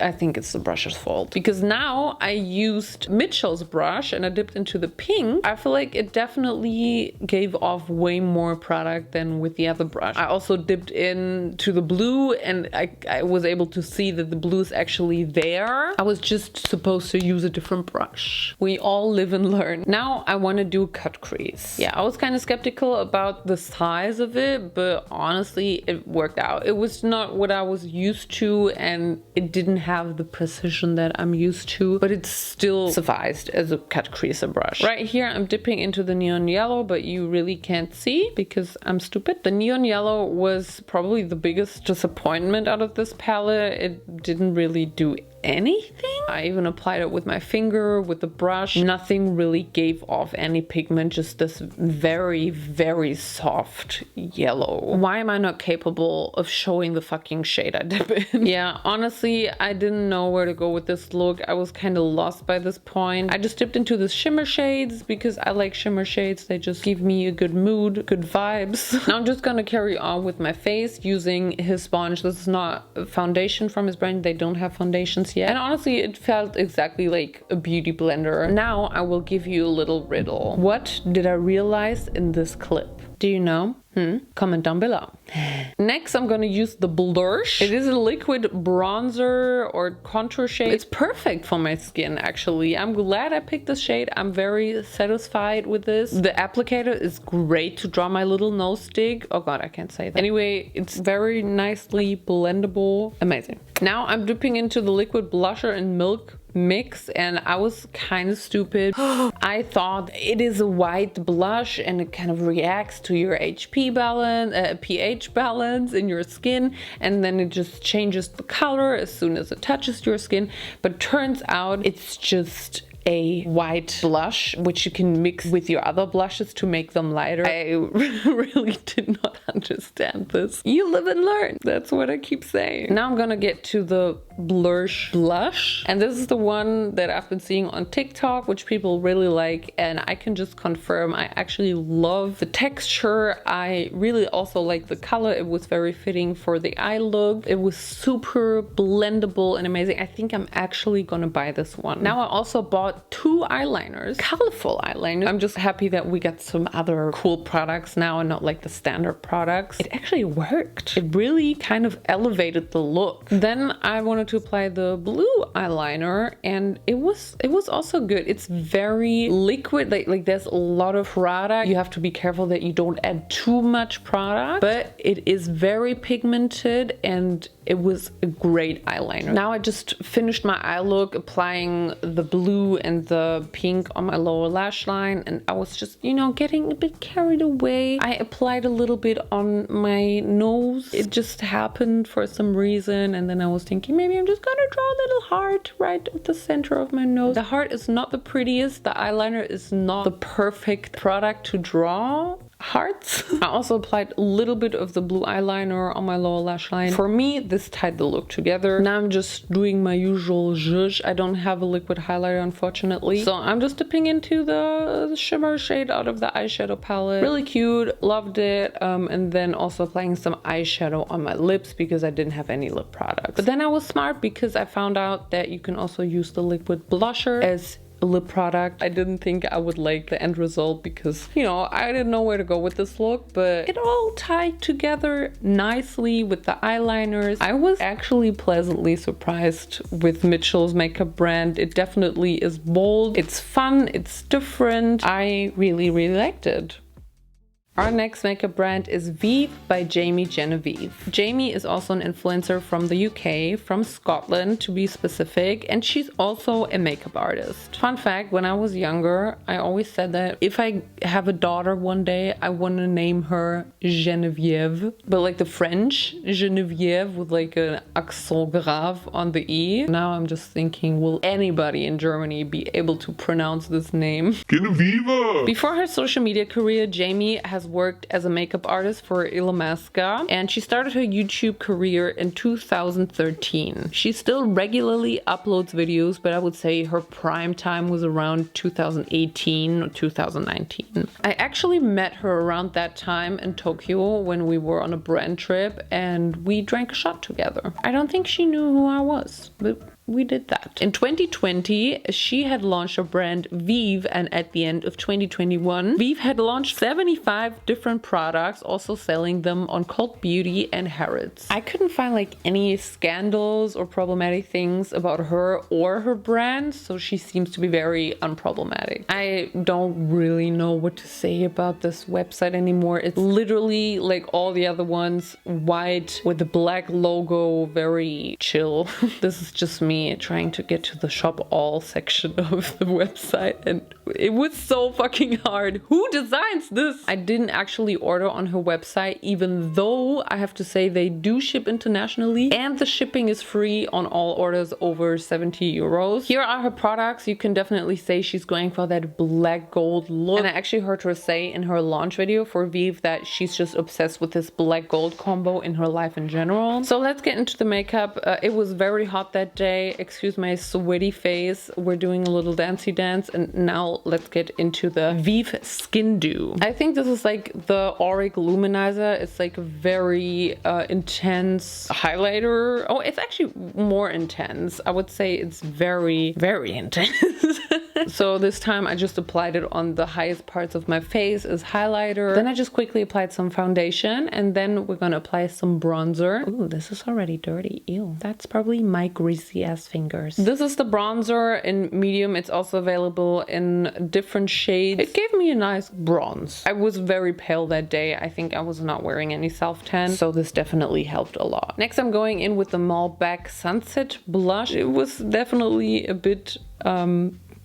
I think it's the brush's fault. Because now I used Mitchell's brush and I dipped into the pink. I feel like it definitely gave off way more product than with the other brush. I also dipped into the blue and I was able to see that the blue is actually there. I was just supposed to use a different brush. We all live and learn. Now I want to do cut crease. Yeah, I was kind of skeptical about the size of it, but honestly, it worked out. It was not what I was used to and it didn't have the precision that I'm used to, but it still sufficed as a cut creaser brush. Right here I'm dipping into the neon yellow, but you really can't see because I'm stupid. The neon yellow was probably the biggest disappointment out of this palette. It didn't really do anything. I even applied it with my finger, with the brush. Nothing really gave off any pigment, just this very, very soft yellow. Why am I not capable of showing the fucking shade I dip in? Yeah, honestly, I didn't know where to go with this look. I was kind of lost by this point. I just dipped into the shimmer shades because I like shimmer shades. They just give me a good mood, good vibes. Now I'm just gonna carry on with my face using his sponge. This is not a foundation from his brand. They don't have foundations yet. And honestly, it felt exactly like a beauty blender. Now I will give you a little riddle. What did I realize in this clip? Do you know? Comment down below. Next, I'm gonna use the blush. It is a liquid bronzer or contour shade. It's perfect for my skin, actually. I'm glad I picked this shade. I'm very satisfied with this. The applicator is great to draw my little nose stick. Oh god, I can't say that. Anyway, it's very nicely blendable. Amazing. Now I'm dipping into the liquid blusher in Milk mix and I was kind of stupid. I thought it is a white blush and it kind of reacts to your HP balance, pH balance in your skin, and then it just changes the color as soon as it touches your skin. But turns out it's just a white blush, which you can mix with your other blushes to make them lighter. I really did not understand this. You live and learn. That's what I keep saying. Now I'm gonna get to the blush, and this is the one that I've been seeing on TikTok, which people really like, and I can just confirm I actually love the texture. I really also like the color. It was very fitting for the eye look. It was super blendable and amazing. I think I'm actually gonna buy this one. Now I also bought 2 eyeliners, colorful eyeliners. I'm just happy that we got some other cool products now and not like the standard products. It actually worked. It really kind of elevated the look. Then I wanted to apply the blue eyeliner and it was also good. It's very liquid, like there's a lot of product. You have to be careful that you don't add too much product, but it is very pigmented and it was a great eyeliner. Now I just finished my eye look applying the blue and the pink on my lower lash line, and I was just, you know, getting a bit carried away. I applied a little bit on my nose. It just happened for some reason, and then I was thinking maybe I'm just gonna draw a little heart right at the center of my nose. The heart is not the prettiest. The eyeliner is not the perfect product to draw. hearts. I also applied a little bit of the blue eyeliner on my lower lash line. For me, this tied the look together. Now I'm just doing my usual zhuzh. I don't have a liquid highlighter, unfortunately. So I'm just dipping into the shimmer shade out of the eyeshadow palette. Really cute, loved it. And then also applying some eyeshadow on my lips because I didn't have any lip products. But then I was smart because I found out that you can also use the liquid blusher as a lip product. I didn't think I would like the end result because, you know, I didn't know where to go with this look, but it all tied together nicely with the eyeliners. I was actually pleasantly surprised with Mitchell's makeup brand. It definitely is bold, it's fun, it's different. I really, really liked it. Our next makeup brand is Vive by Jamie Genevieve. Jamie is also an influencer from the UK, from Scotland to be specific, and she's also a makeup artist. Fun fact, when I was younger, I always said that if I have a daughter one day, I want to name her Genevieve, but like the French Genevieve with like an accent grave on the E. Now I'm just thinking, will anybody in Germany be able to pronounce this name? Genevieve! Before her social media career, Jamie has worked as a makeup artist for Illamasqua, and she started her YouTube career in 2013. She still regularly uploads videos, but I would say her prime time was around 2018 or 2019. I actually met her around that time in Tokyo when we were on a brand trip and we drank a shot together. I don't think she knew who I was, but we did that. In 2020, she had launched her brand Vive, and at the end of 2021, Vive had launched 75 different products, also selling them on Cult Beauty and Harrods. I couldn't find like any scandals or problematic things about her or her brand, so she seems to be very unproblematic. I don't really know what to say about this website anymore. It's literally like all the other ones, white with the black logo, very chill. This is just me trying to get to the shop all section of the website, and it was so fucking hard. Who designs this? I didn't actually order on her website, even though I have to say they do ship internationally and the shipping is free on all orders over 70 euros. Here are her products. You can definitely say she's going for that black gold look, and I actually heard her say in her launch video for Vive that she's just obsessed with this black gold combo in her life in general. So let's get into the makeup. It was very hot that day. Excuse my sweaty face. We're doing a little dancey dance, and now let's get into the Vive Skin Dew. I think this is like the Auric Luminizer. It's like a very intense highlighter. Oh, it's actually more intense. I would say it's very, very intense. So this time I just applied it on the highest parts of my face as highlighter. Then I just quickly applied some foundation, and then we're gonna apply some bronzer. Ooh, this is already dirty. Ew. That's probably my greasy ass fingers. This is the bronzer in medium. It's also available in different shades. It gave me a nice bronze. I was very pale that day. I think I was not wearing any self-tan, so this definitely helped a lot. Next I'm going in with the Malbec Sunset blush. It was definitely a bit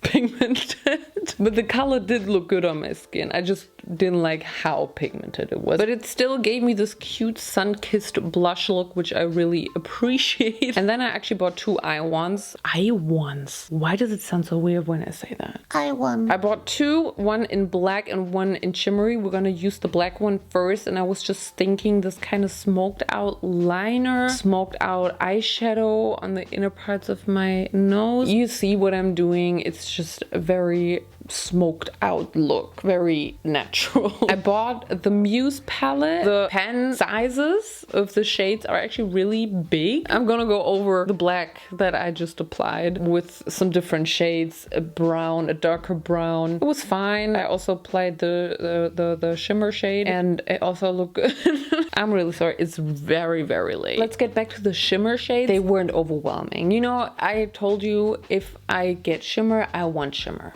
pigmented, but the color did look good on my skin. I just didn't like how pigmented it was, but it still gave me this cute sun-kissed blush look, which I really appreciate. And then I actually bought two eye wands. Eye wands. Why does it sound so weird when I say that? Eye wand. I bought two, one in black and one in shimmery. We're gonna use the black one first, and I was just thinking this kind of smoked out liner, smoked out eyeshadow on the inner parts of my nose. You see what I'm doing. It's just a very smoked out look, very natural. I bought the Muse palette. The pen sizes of the shades are actually really big. I'm gonna go over the black that I just applied with some different shades, a brown, a darker brown. It was fine. I also applied the shimmer shade, and it also looked good. I'm really sorry, it's very, very late. Let's get back to the shimmer shades. They weren't overwhelming. You know, I told you if I get shimmer, I want shimmer.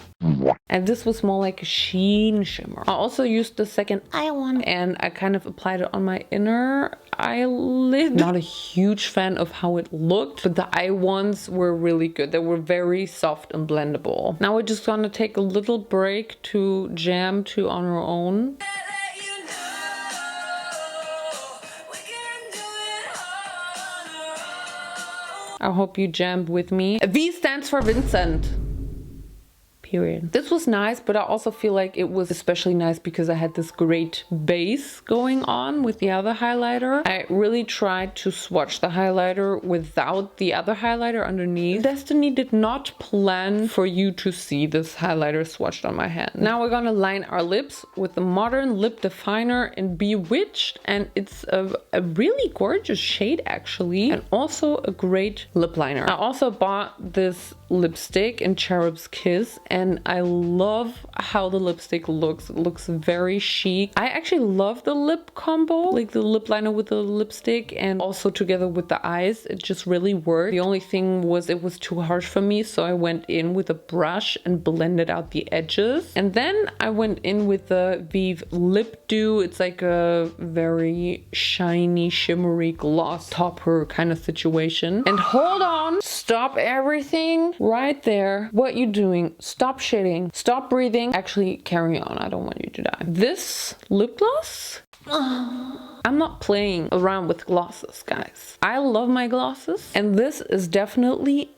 And this was more like a sheen shimmer. I also used the second eye one, and I kind of applied it on my inner eyelid. Not a huge fan of how it looked, but the eye ones were really good. They were very soft and blendable. Now we're just gonna take a little break to jam to On Our Own. I hope you jammed with me. V stands for Vincent. period. This was nice, but I also feel like it was especially nice because I had this great base going on with the other highlighter. I really tried to swatch the highlighter without the other highlighter underneath. Destiny did not plan for you to see this highlighter swatched on my hand. Now we're gonna line our lips with the Modern Lip Definer in Bewitched, and it's a really gorgeous shade actually, and also a great lip liner. I also bought this lipstick in Cherub's Kiss, and I love how the lipstick looks. It looks very chic. I actually love the lip combo, like the lip liner with the lipstick and also together with the eyes. It just really worked. The only thing was it was too harsh for me, so I went in with a brush and blended out the edges. And then I went in with the Vive Lip Dew. It's like a very shiny, shimmery gloss topper kind of situation. And hold on, stop everything right there. What you doing? Stop shitting. Stop breathing. Actually, carry on. I don't want you to die. This lip gloss? I'm not playing around with glosses, guys. I love my glosses, and this is definitely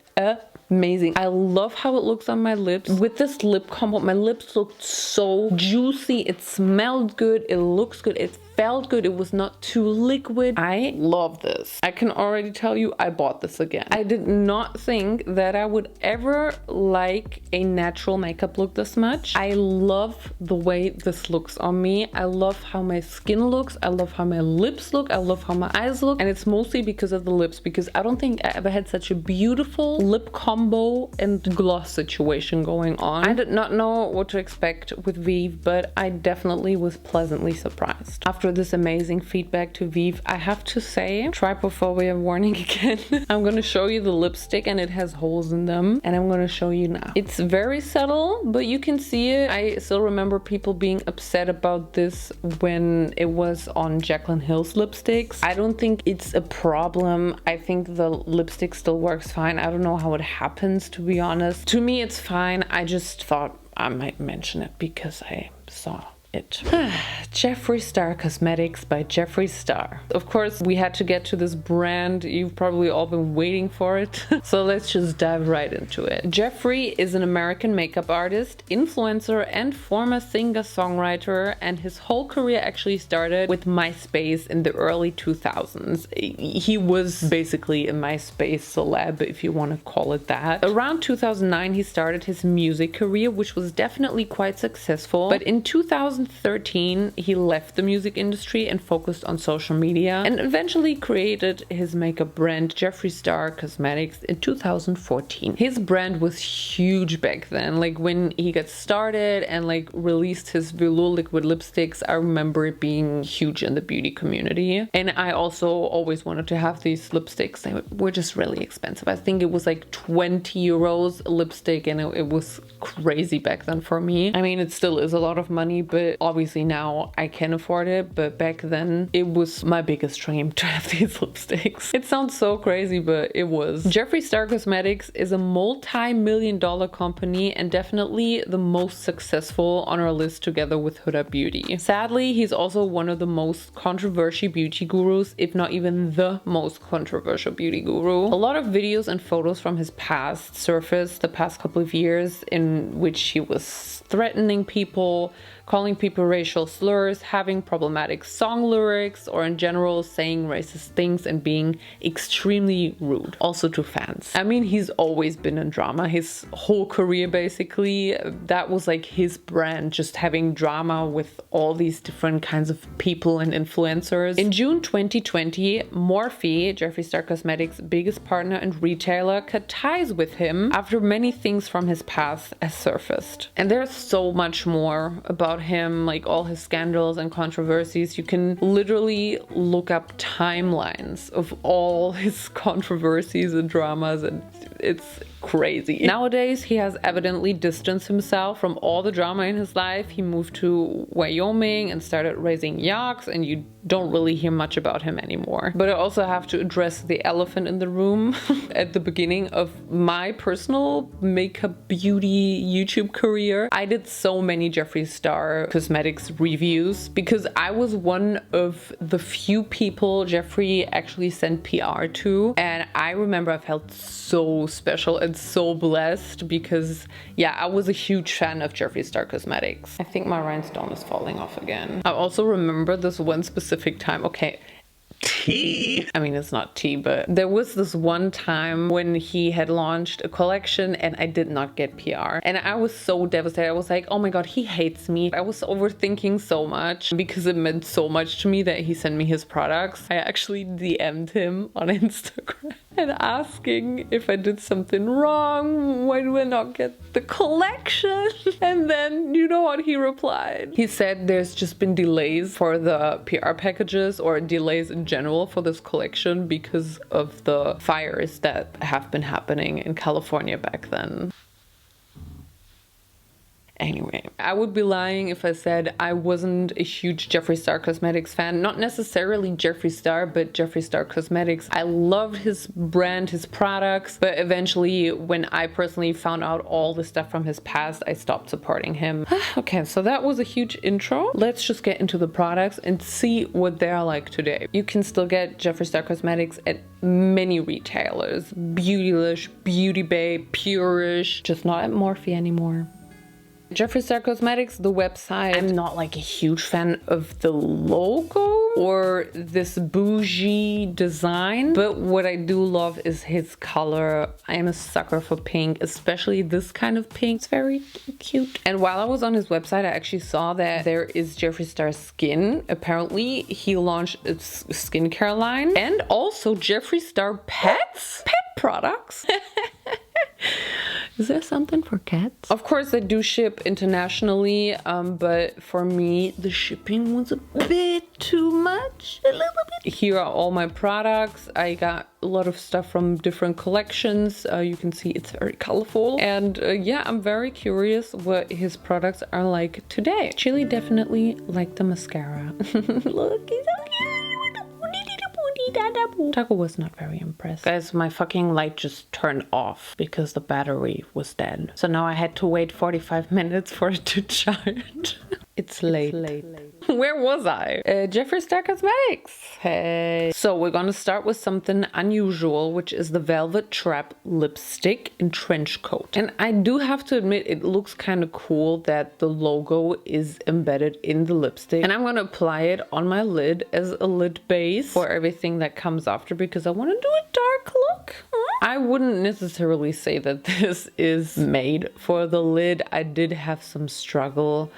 amazing. I love how it looks on my lips. With this lip combo, my lips looked so juicy. It smelled good. It looks good. It felt good. It was not too liquid. I love this. I can already tell you I bought this again. I did not think that I would ever like a natural makeup look this much. I love the way this looks on me. I love how my skin looks. I love how my lips look. I love how my eyes look. And it's mostly because of the lips, because I don't think I ever had such a beautiful lip combo and gloss situation going on. I did not know what to expect with Vive, but I definitely was pleasantly surprised. After this amazing feedback to Vive, I have to say, trypophobia warning again. I'm gonna show you the lipstick, and it has holes in them, and I'm gonna show you now. It's very subtle, but you can see it. I still remember people being upset about this when it was on Jaclyn Hill's lipsticks. I don't think it's a problem. I think the lipstick still works fine. I don't know how it happens, to be honest. To me, it's fine. I just thought I might mention it because I saw it. Jeffree Star Cosmetics by Jeffree Star. Of course, we had to get to this brand. You've probably all been waiting for it. So let's just dive right into it. Jeffree is an American makeup artist, influencer, and former singer-songwriter, and his whole career actually started with MySpace in the early 2000s. He was basically a MySpace celeb, if you want to call it that. Around 2009, he started his music career, which was definitely quite successful, but in 2013, he left the music industry and focused on social media, and eventually created his makeup brand Jeffree Star Cosmetics in 2014. His brand was huge back then. Like when he got started and like released his velour liquid lipsticks, I remember it being huge in the beauty community. And I also always wanted to have these lipsticks. They were just really expensive. I think it was like 20 euros a lipstick, and it was crazy back then for me. I mean, it still is a lot of money, but obviously now I can afford it, but back then it was my biggest dream to have these lipsticks. It sounds so crazy, but it was. Jeffree Star Cosmetics is a multi-million-dollar company and definitely the most successful on our list together with Huda Beauty. Sadly, he's also one of the most controversial beauty gurus, if not even the most controversial beauty guru. A lot of videos and photos from his past surfaced the past couple of years in which he was threatening people, calling people racial slurs, having problematic song lyrics, or in general saying racist things and being extremely rude, also to fans. I mean, he's always been in drama. His whole career, basically, that was like his brand, just having drama with all these different kinds of people and influencers. In June 2020, Morphe, Jeffree Star Cosmetics' biggest partner and retailer, cut ties with him after many things from his past has surfaced. And there's so much more about him, like all his scandals and controversies. You can literally look up timelines of all his controversies and dramas, and it's crazy. Nowadays, he has evidently distanced himself from all the drama in his life. He moved to Wyoming and started raising yaks, and you don't really hear much about him anymore. But I also have to address the elephant in the room. At the beginning of my personal makeup beauty YouTube career, I did so many Jeffree Star Cosmetics reviews because I was one of the few people Jeffree actually sent PR to, and I remember I felt so so special and so blessed because, yeah, I was a huge fan of Jeffree Star Cosmetics. I think my rhinestone is falling off again. I also remember this one specific time. Okay. Tea. I mean, it's not tea, but there was this one time when he had launched a collection and I did not get PR. And I was so devastated. I was like, oh my God, he hates me. I was overthinking so much because it meant so much to me that he sent me his products. I actually DM'd him on Instagram and asking if I did something wrong. Why do I not get the collection? And then you know what he replied? He said there's just been delays for the PR packages or delays in general for this collection because of the fires that have been happening in California back then. Anyway, I would be lying if I said I wasn't a huge Jeffree Star Cosmetics fan. Not necessarily Jeffree Star, but Jeffree Star Cosmetics. I loved his brand, his products, but eventually when I personally found out all the stuff from his past, I stopped supporting him. Okay, so that was a huge intro. Let's just get into the products and see what they're like today. You can still get Jeffree Star Cosmetics at many retailers. Beautylish, Beauty Bay, Purish, just not at Morphe anymore. Jeffree Star Cosmetics, the website, I'm not like a huge fan of the logo or this bougie design, but what I do love is his color. I am a sucker for pink, especially this kind of pink. It's very cute. And while I was on his website, I actually saw that there is Jeffree Star Skin. Apparently, he launched a skincare line and also Jeffree Star Pets, pet products. Is there something for cats? Of course, they do ship internationally, but for me, the shipping was a bit too much. A little bit. Here are all my products. I got a lot of stuff from different collections. You can see it's very colorful. And yeah, I'm very curious what his products are like today. Chili definitely like the mascara. Look, he's so cute. Taco was not very impressed. Guys, my fucking light just turned off because the battery was dead. So now I had to wait 45 minutes for it to charge. It's late. Where was I? Jeffree Star Cosmetics. Hey. So we're gonna start with something unusual, which is the Velvet Trap lipstick in trench coat. And I do have to admit, it looks kind of cool that the logo is embedded in the lipstick. And I'm gonna apply it on my lid as a lid base for everything that comes after because I want to do a dark look. I wouldn't necessarily say that this is made for the lid. I did have some struggle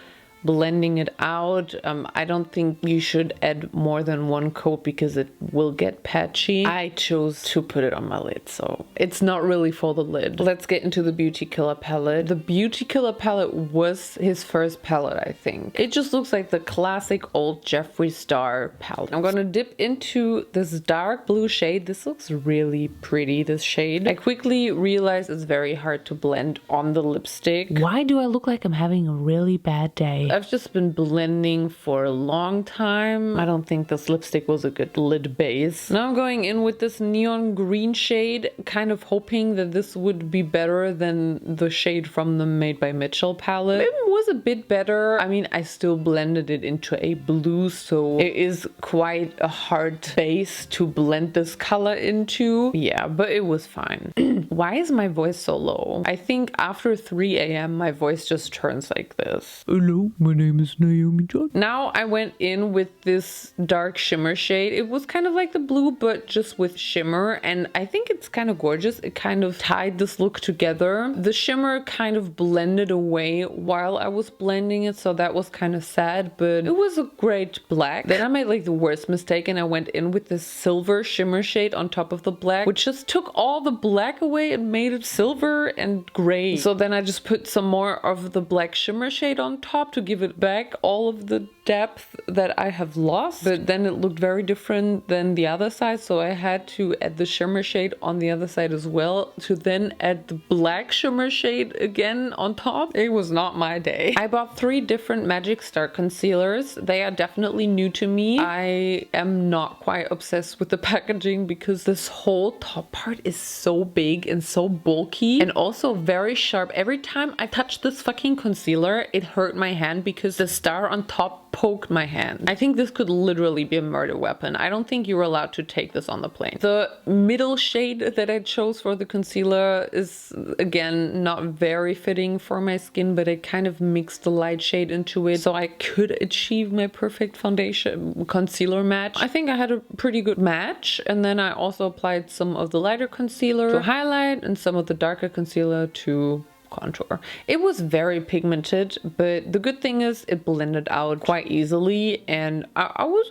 blending it out. I don't think you should add more than one coat because it will get patchy. I chose to put it on my lid, so it's not really for the lid. Let's get into the Beauty Killer palette. The Beauty Killer palette was his first palette, I think. It just looks like the classic old Jeffree Star palette. I'm gonna dip into this dark blue shade. This looks really pretty, this shade. I quickly realized it's very hard to blend on the lipstick. Why do I look like I'm having a really bad day? I've just been blending for a long time. I don't think this lipstick was a good lid base. Now I'm going in with this neon green shade, kind of hoping that this would be better than the shade from the Made by Mitchell palette. It was a bit better. I mean, I still blended it into a blue, so it is quite a hard base to blend this color into. Yeah, but it was fine. Why is my voice so low? I think after 3 a.m. my voice just turns like this. Hello, my name is Naomijon. Now I went in with this dark shimmer shade. It was kind of like the blue, but just with shimmer. And I think it's kind of gorgeous. It kind of tied this look together. The shimmer kind of blended away while I was blending it. So that was kind of sad, but it was a great black. Then I made like the worst mistake and I went in with this silver shimmer shade on top of the black, which just took all the black away and made it silver and gray. So then I just put some more of the black shimmer shade on top to give it back all of the depth that I have lost, but then it looked very different than the other side, so I had to add the shimmer shade on the other side as well to then add the black shimmer shade again on top. It was not my day. I bought 3 different Magic Star concealers. They are definitely new to me. I am not quite obsessed with the packaging because this whole top part is so big and so bulky and also very sharp. Every time I touch this fucking concealer, it hurt my hand because the star on top poked my hand. I think this could literally be a murder weapon. I don't think you're allowed to take this on the plane. The middle shade that I chose for the concealer is, again, not very fitting for my skin, but I kind of mixed the light shade into it so I could achieve my perfect foundation concealer match. I think I had a pretty good match, and then I also applied some of the lighter concealer to highlight and some of the darker concealer to contour. It was very pigmented, but the good thing is it blended out quite easily, and I was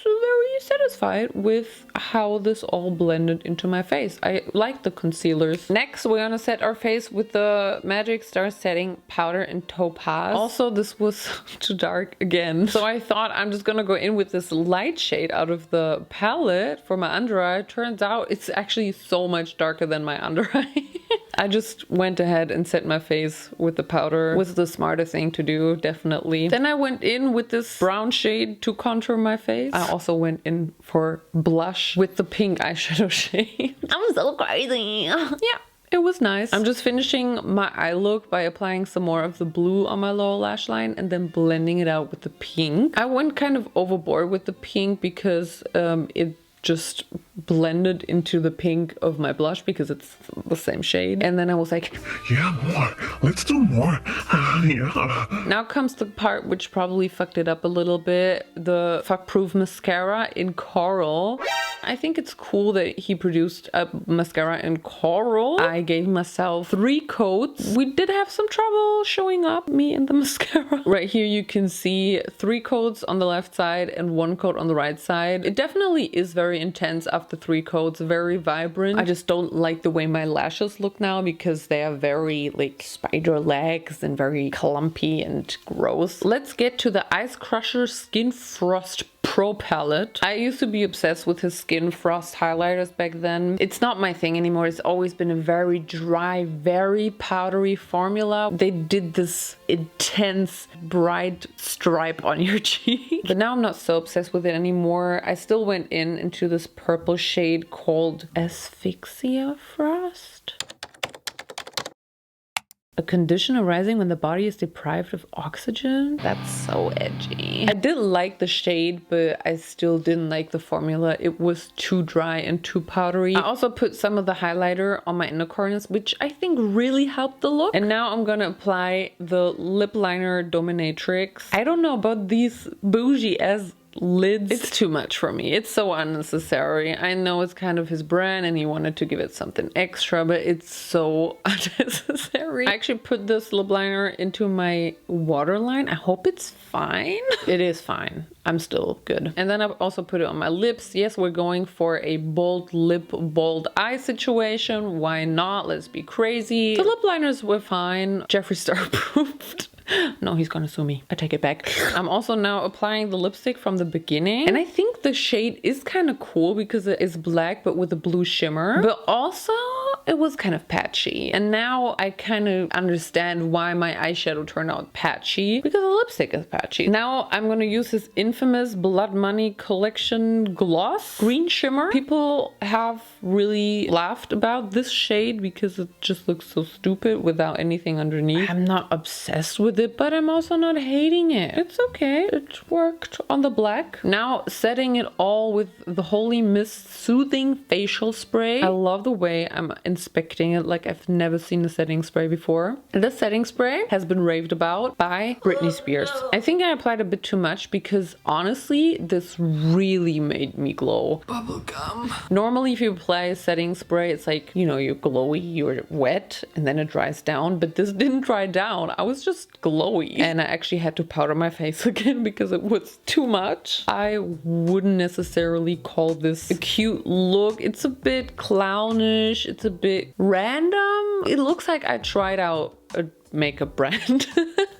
very satisfied with how this all blended into my face. I like the concealers. Next, we're gonna set our face with the Magic Star Setting Powder in Topaz. Also, this was too dark again, so I thought I'm just gonna go in with this light shade out of the palette for my under eye. Turns out it's actually so much darker than my under eye. I just went ahead and set my face with the powder. Was the smarter thing to do, definitely. Then I went in with this brown shade to contour my face. I also went in for blush with the pink eyeshadow shade. I'm so crazy. Yeah. It was nice. I'm just finishing my eye look by applying some more of the blue on my lower lash line and then blending it out with the pink. I went kind of overboard with the pink because it just blended into the pink of my blush because it's the same shade. And then I was like, Yeah, more. Let's do more. Yeah. Now comes the part which probably fucked it up a little bit. The Fuck Proof mascara in Coral. I think it's cool that he produced a mascara in Coral. I gave myself 3 coats. We did have some trouble showing up, me and the mascara. Right here you can see 3 coats on the left side and 1 coat on the right side. It definitely is very intense after 3 coats, very vibrant. I just don't like the way my lashes look now because they are very like spider legs and very clumpy and gross. Let's get to the Ice Crusher Skin Frost Pro palette. I used to be obsessed with his Skin Frost highlighters back then. It's not my thing anymore. It's always been a very dry, very powdery formula. They did this intense bright stripe on your cheek. But now I'm not so obsessed with it anymore. I still went into this purple shade called Asphyxia Frost. A condition arising when the body is deprived of oxygen? That's so edgy. I did like the shade, but I still didn't like the formula. It was too dry and too powdery. I also put some of the highlighter on my inner corners, which I think really helped the look. And now I'm gonna apply the lip liner Dominatrix. I don't know about these bougie ass lids. It's too much for me. It's so unnecessary. I know it's kind of his brand and he wanted to give it something extra, but it's so unnecessary. I actually put this lip liner into my waterline. I hope it's fine. It is fine. I'm still good. And then I've also put it on my lips. Yes, we're going for a bold lip, bold eye situation. Why not? Let's be crazy. The lip liners were fine. Jeffree Star approved. No, he's gonna sue me. I take it back. I'm also now applying the lipstick from the beginning. And I think the shade is kind of cool because it is black but with a blue shimmer. But also it was kind of patchy. And now I kind of understand why my eyeshadow turned out patchy because the lipstick is patchy. Now I'm gonna use his infamous Blood Money Collection gloss. Green shimmer. People have really laughed about this shade because it just looks so stupid without anything underneath. I'm not obsessed with it, but I'm also not hating it. It's okay. It worked on the black. Now setting it all with the Holy Mist Soothing Facial Spray. I love the way I'm inspecting it like I've never seen a setting spray before. This setting spray has been raved about by Britney Spears. I think I applied a bit too much because honestly, this really made me glow. Bubblegum. Normally if you apply a setting spray, it's like, you know, you're glowy, you're wet, and then it dries down, but this didn't dry down. I was just glowy. And I actually had to powder my face again because it was too much. I wouldn't necessarily call this a cute look. It's a bit clownish. It's a bit random. It looks like I tried out a makeup brand.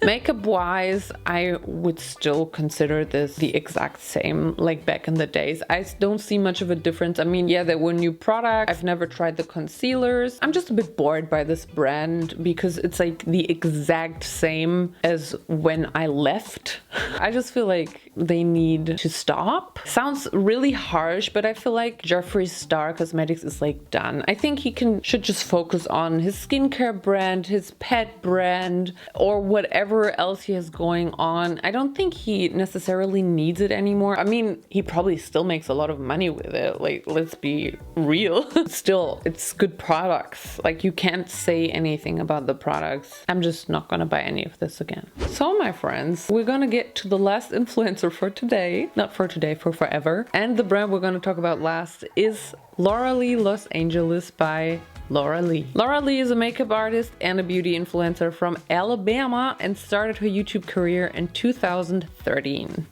Makeup wise, I would still consider this the exact same like back in the days. I don't see much of a difference. I mean, yeah, there were new products. I've never tried the concealers. I'm just a bit bored by this brand because it's like the exact same as when I left. I just feel like they need to stop. Sounds really harsh, but I feel like Jeffree Star Cosmetics is like done. I think he should just focus on his skincare brand, his pet brand, or whatever whatever else he has going on. I don't think he necessarily needs it anymore. I mean, he probably still makes a lot of money with it. Like, let's be real. Still, it's good products. Like, you can't say anything about the products. I'm just not gonna buy any of this again. So my friends, we're gonna get to the last influencer for today. Not for today, for forever. And the brand we're gonna talk about last is Laura Lee Los Angeles by Laura Lee. Laura Lee is a makeup artist and a beauty influencer from Alabama and started her YouTube career in 2013.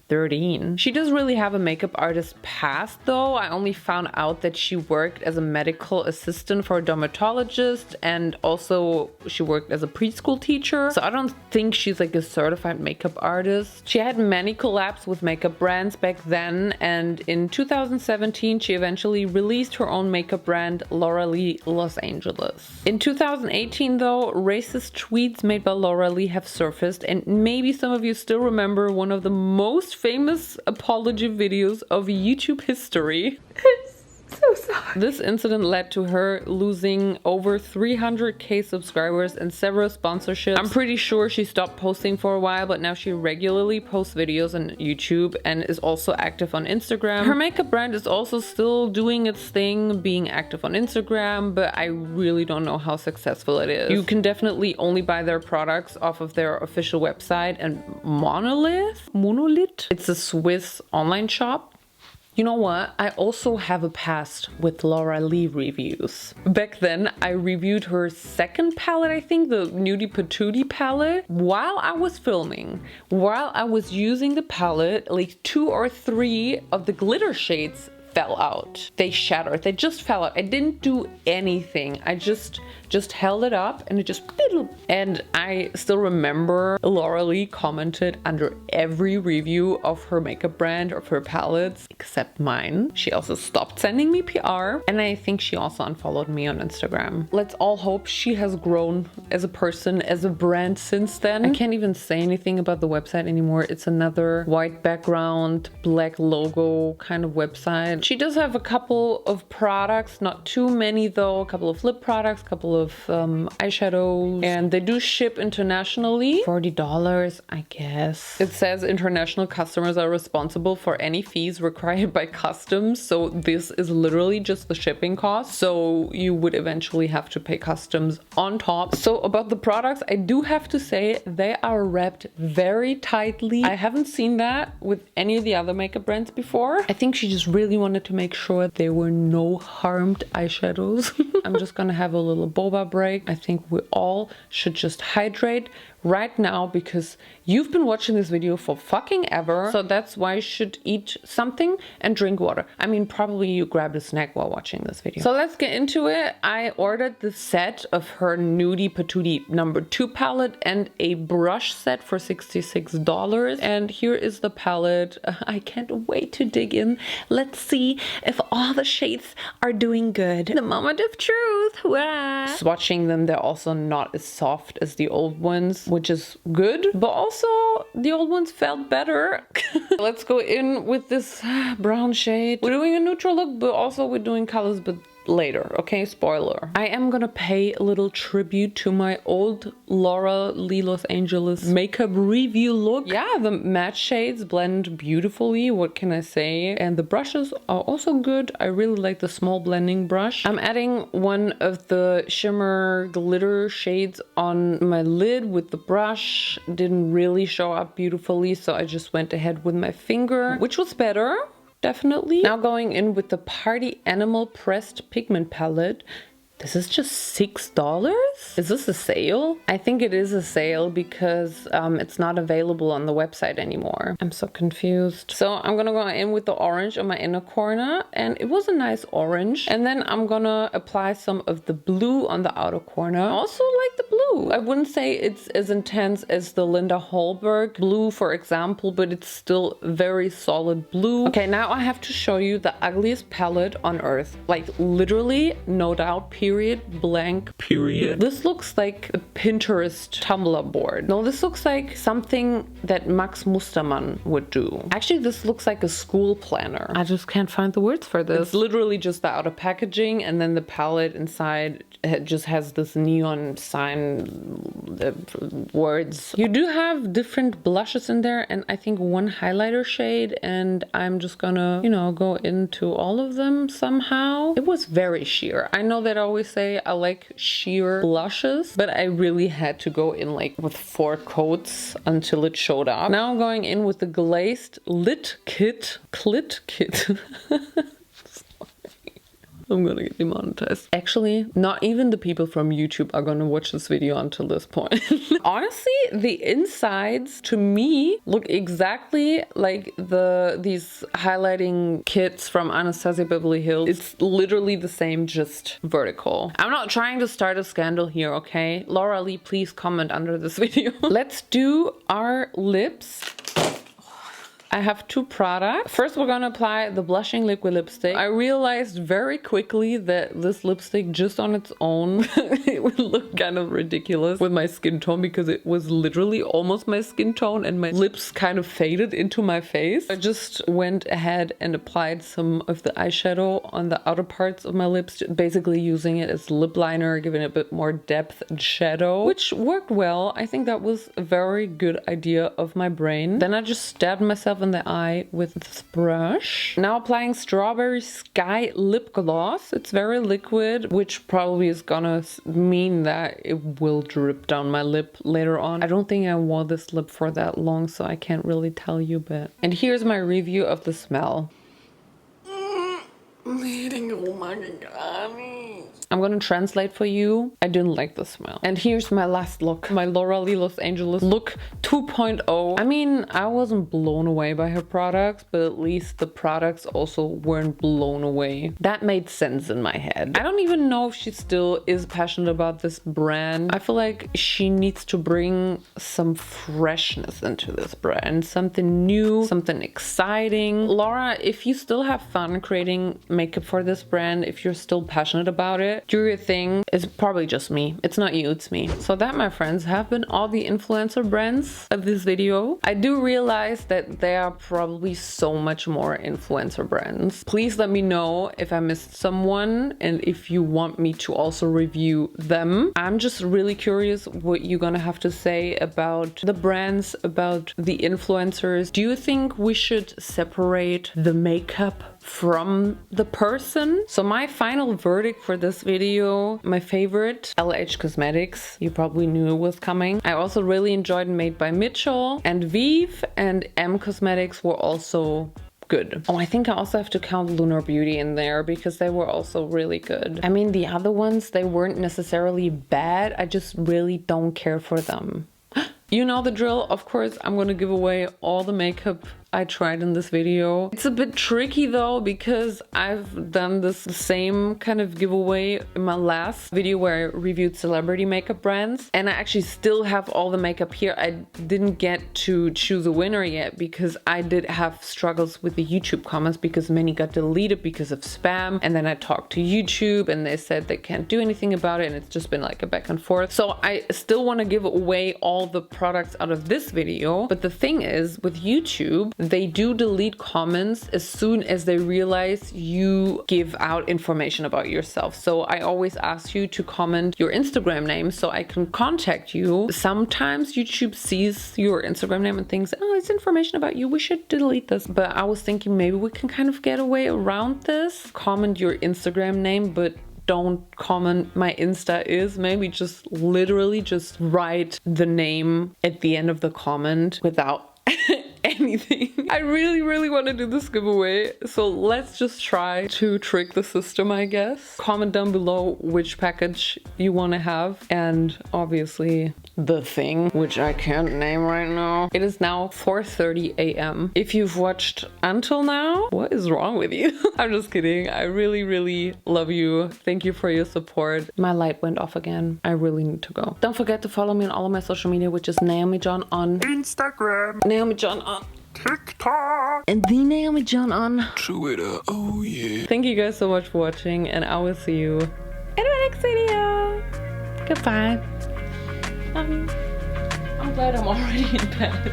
She does really have a makeup artist past though. I only found out that she worked as a medical assistant for a dermatologist and also she worked as a preschool teacher. So I don't think she's like a certified makeup artist. She had many collabs with makeup brands back then, and in 2017 she eventually released her own makeup brand, Laura Lee Los Angeles. In 2018 though, racist tweets made by Laura Lee have surfaced, and maybe some of you still remember one of the most famous apology videos of YouTube history. So sorry. This incident led to her losing over 300k subscribers and several sponsorships. I'm pretty sure she stopped posting for a while, but now she regularly posts videos on YouTube and is also active on Instagram. Her makeup brand is also still doing its thing, being active on Instagram, but I really don't know how successful it is. You can definitely only buy their products off of their official website and Monolith? It's a Swiss online shop. You know what? I also have a past with Laura Lee reviews. Back then, I reviewed her second palette, I think, the Nudie Patootie palette, while I was filming. While I was using the palette, like 2 or 3 of the glitter shades fell out. They shattered. They just fell out. I didn't do anything. I just held it up and it just... And I still remember Laura Lee commented under every review of her makeup brand, of her palettes, except mine. She also stopped sending me PR, and I think she also unfollowed me on Instagram. Let's all hope she has grown as a person, as a brand since then. I can't even say anything about the website anymore. It's another white background, black logo kind of website. She does have a couple of products, not too many though, a couple of lip products, a couple of eyeshadows, and they do ship internationally. $40, I guess. It says international customers are responsible for any fees required by customs, so this is literally just the shipping cost, so you would eventually have to pay customs on top. So about the products, I do have to say they are wrapped very tightly. I haven't seen that with any of the other makeup brands before. I think she just really wanted to make sure there were no harmed eyeshadows. I'm just gonna have a little boba break. I think we all should just hydrate right now because you've been watching this video for fucking ever. So that's why you should eat something and drink water. I mean, probably you grabbed a snack while watching this video. So let's get into it. I ordered the set of her Nudie Patootie number 2 palette and a brush set for $66. And here is the palette. I can't wait to dig in. Let's see if all the shades are doing good. The moment of truth. Wow. Swatching them, they're also not as soft as the old ones, which is good, but also the old ones felt better. Let's go in with this brown shade. We're doing a neutral look, but also we're doing colors, but later, okay? Spoiler. I am gonna pay a little tribute to my old Laura Lee Los Angeles makeup review look. Yeah, the matte shades blend beautifully, what can I say? And the brushes are also good. I really like the small blending brush. I'm adding one of the shimmer glitter shades on my lid with the brush. Didn't really show up beautifully, so I just went ahead with my finger, which was better. Definitely. Now going in with the Party Animal Pressed Pigment Palette. This is just $6? Is this a sale? I think it is a sale because it's not available on the website anymore. I'm so confused. So I'm gonna go in with the orange on my inner corner, and it was a nice orange. And then I'm gonna apply some of the blue on the outer corner. I also like the blue. I wouldn't say it's as intense as the Linda Hallberg blue, for example, but it's still very solid blue. Okay, now I have to show you the ugliest palette on earth. Like literally, no doubt, period, blank, period. This looks like a Pinterest Tumblr board. No, this looks like something that Max Mustermann would do. Actually, this looks like a school planner. I just can't find the words for this. It's literally just the outer packaging and then the palette inside. it just has this neon sign words. You do have different blushes in there, and I think one highlighter shade, and I'm just gonna, you know, go into all of them somehow. It was very sheer. I know that I always say I like sheer blushes, but I really had to go in like with 4 coats until it showed up. Now I'm going in with the glazed clit kit. I'm gonna get demonetized. Actually, not even the people from YouTube are gonna watch this video until this point. Honestly, the insides to me look exactly like these highlighting kits from Anastasia Beverly Hills. It's literally the same, just vertical. I'm not trying to start a scandal here, okay? Laura Lee, please comment under this video. Let's do our lips. I have 2 products. First, we're gonna apply the blushing liquid lipstick. I realized very quickly that this lipstick just on its own, it would look kind of ridiculous with my skin tone, because it was literally almost my skin tone and my lips kind of faded into my face. I just went ahead and applied some of the eyeshadow on the outer parts of my lips, basically using it as lip liner, giving it a bit more depth and shadow, which worked well. I think that was a very good idea of my brain. Then I just stabbed myself in the eye with this brush. Now applying Strawberry Sky lip gloss. It's very liquid, which probably is gonna mean that it will drip down my lip later on. I don't think I wore this lip for that long, so I can't really tell you, but... And here's my review of the smell. I'm gonna translate for you. I didn't like the smell. And here's my last look. My Laura Lee Los Angeles look 2.0. I mean, I wasn't blown away by her products, but at least the products also weren't blown away. That made sense in my head. I don't even know if she still is passionate about this brand. I feel like she needs to bring some freshness into this brand. Something new, something exciting. Laura, if you still have fun creating makeup for this brand, if you're still passionate about it, do your thing. It's probably just me. It's not you, it's me. So that, my friends, have been all the influencer brands of this video. I do realize that there are probably so much more influencer brands. Please let me know if I missed someone and if you want me to also review them. I'm just really curious what you're gonna have to say about the brands, about the influencers. Do you think we should separate the makeup from the person? So my final verdict for this video, my favorite, LASH Cosmetics. You probably knew it was coming. I also really enjoyed Made by Mitchell, and Vive and M Cosmetics were also good. Oh, I think I also have to count Lunar Beauty in there because they were also really good. I mean, the other ones, they weren't necessarily bad. I just really don't care for them. You know the drill. Of course, I'm gonna give away all the makeup I tried in this video. It's a bit tricky though, because I've done this same kind of giveaway in my last video where I reviewed celebrity makeup brands, and I actually still have all the makeup here. I didn't get to choose a winner yet because I did have struggles with the YouTube comments because many got deleted because of spam, and then I talked to YouTube and they said they can't do anything about it, and it's just been like a back and forth. So I still want to give away all the products out of this video, but the thing is, with YouTube, they do delete comments as soon as they realize you give out information about yourself. So I always ask you to comment your Instagram name so I can contact you. Sometimes YouTube sees your Instagram name and thinks, oh, it's information about you, we should delete this. But I was thinking maybe we can kind of get a way around this. Comment your Instagram name, but don't comment my Insta is. Maybe just literally just write the name at the end of the comment without anything. I really want to do this giveaway, so let's just try to trick the system, I guess. Comment down below which package you want to have, and obviously the thing, which I can't name right now. It is now 4:30 a.m. If you've watched until now, what is wrong with you? I'm just kidding. I really love you. Thank you for your support. My light went off again. I really need to go. Don't forget to follow me on all of my social media, which is Naomijon on Instagram, Naomijon on TikTok, and the Naomijon on Twitter. Oh yeah. Thank you guys so much for watching, and I will see you in my next video. Goodbye. Love you. I'm glad I'm already in bed.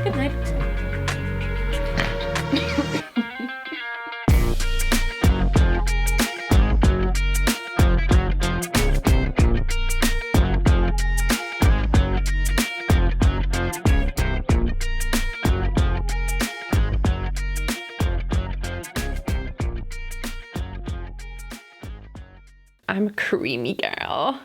Good night. I'm a creamy girl.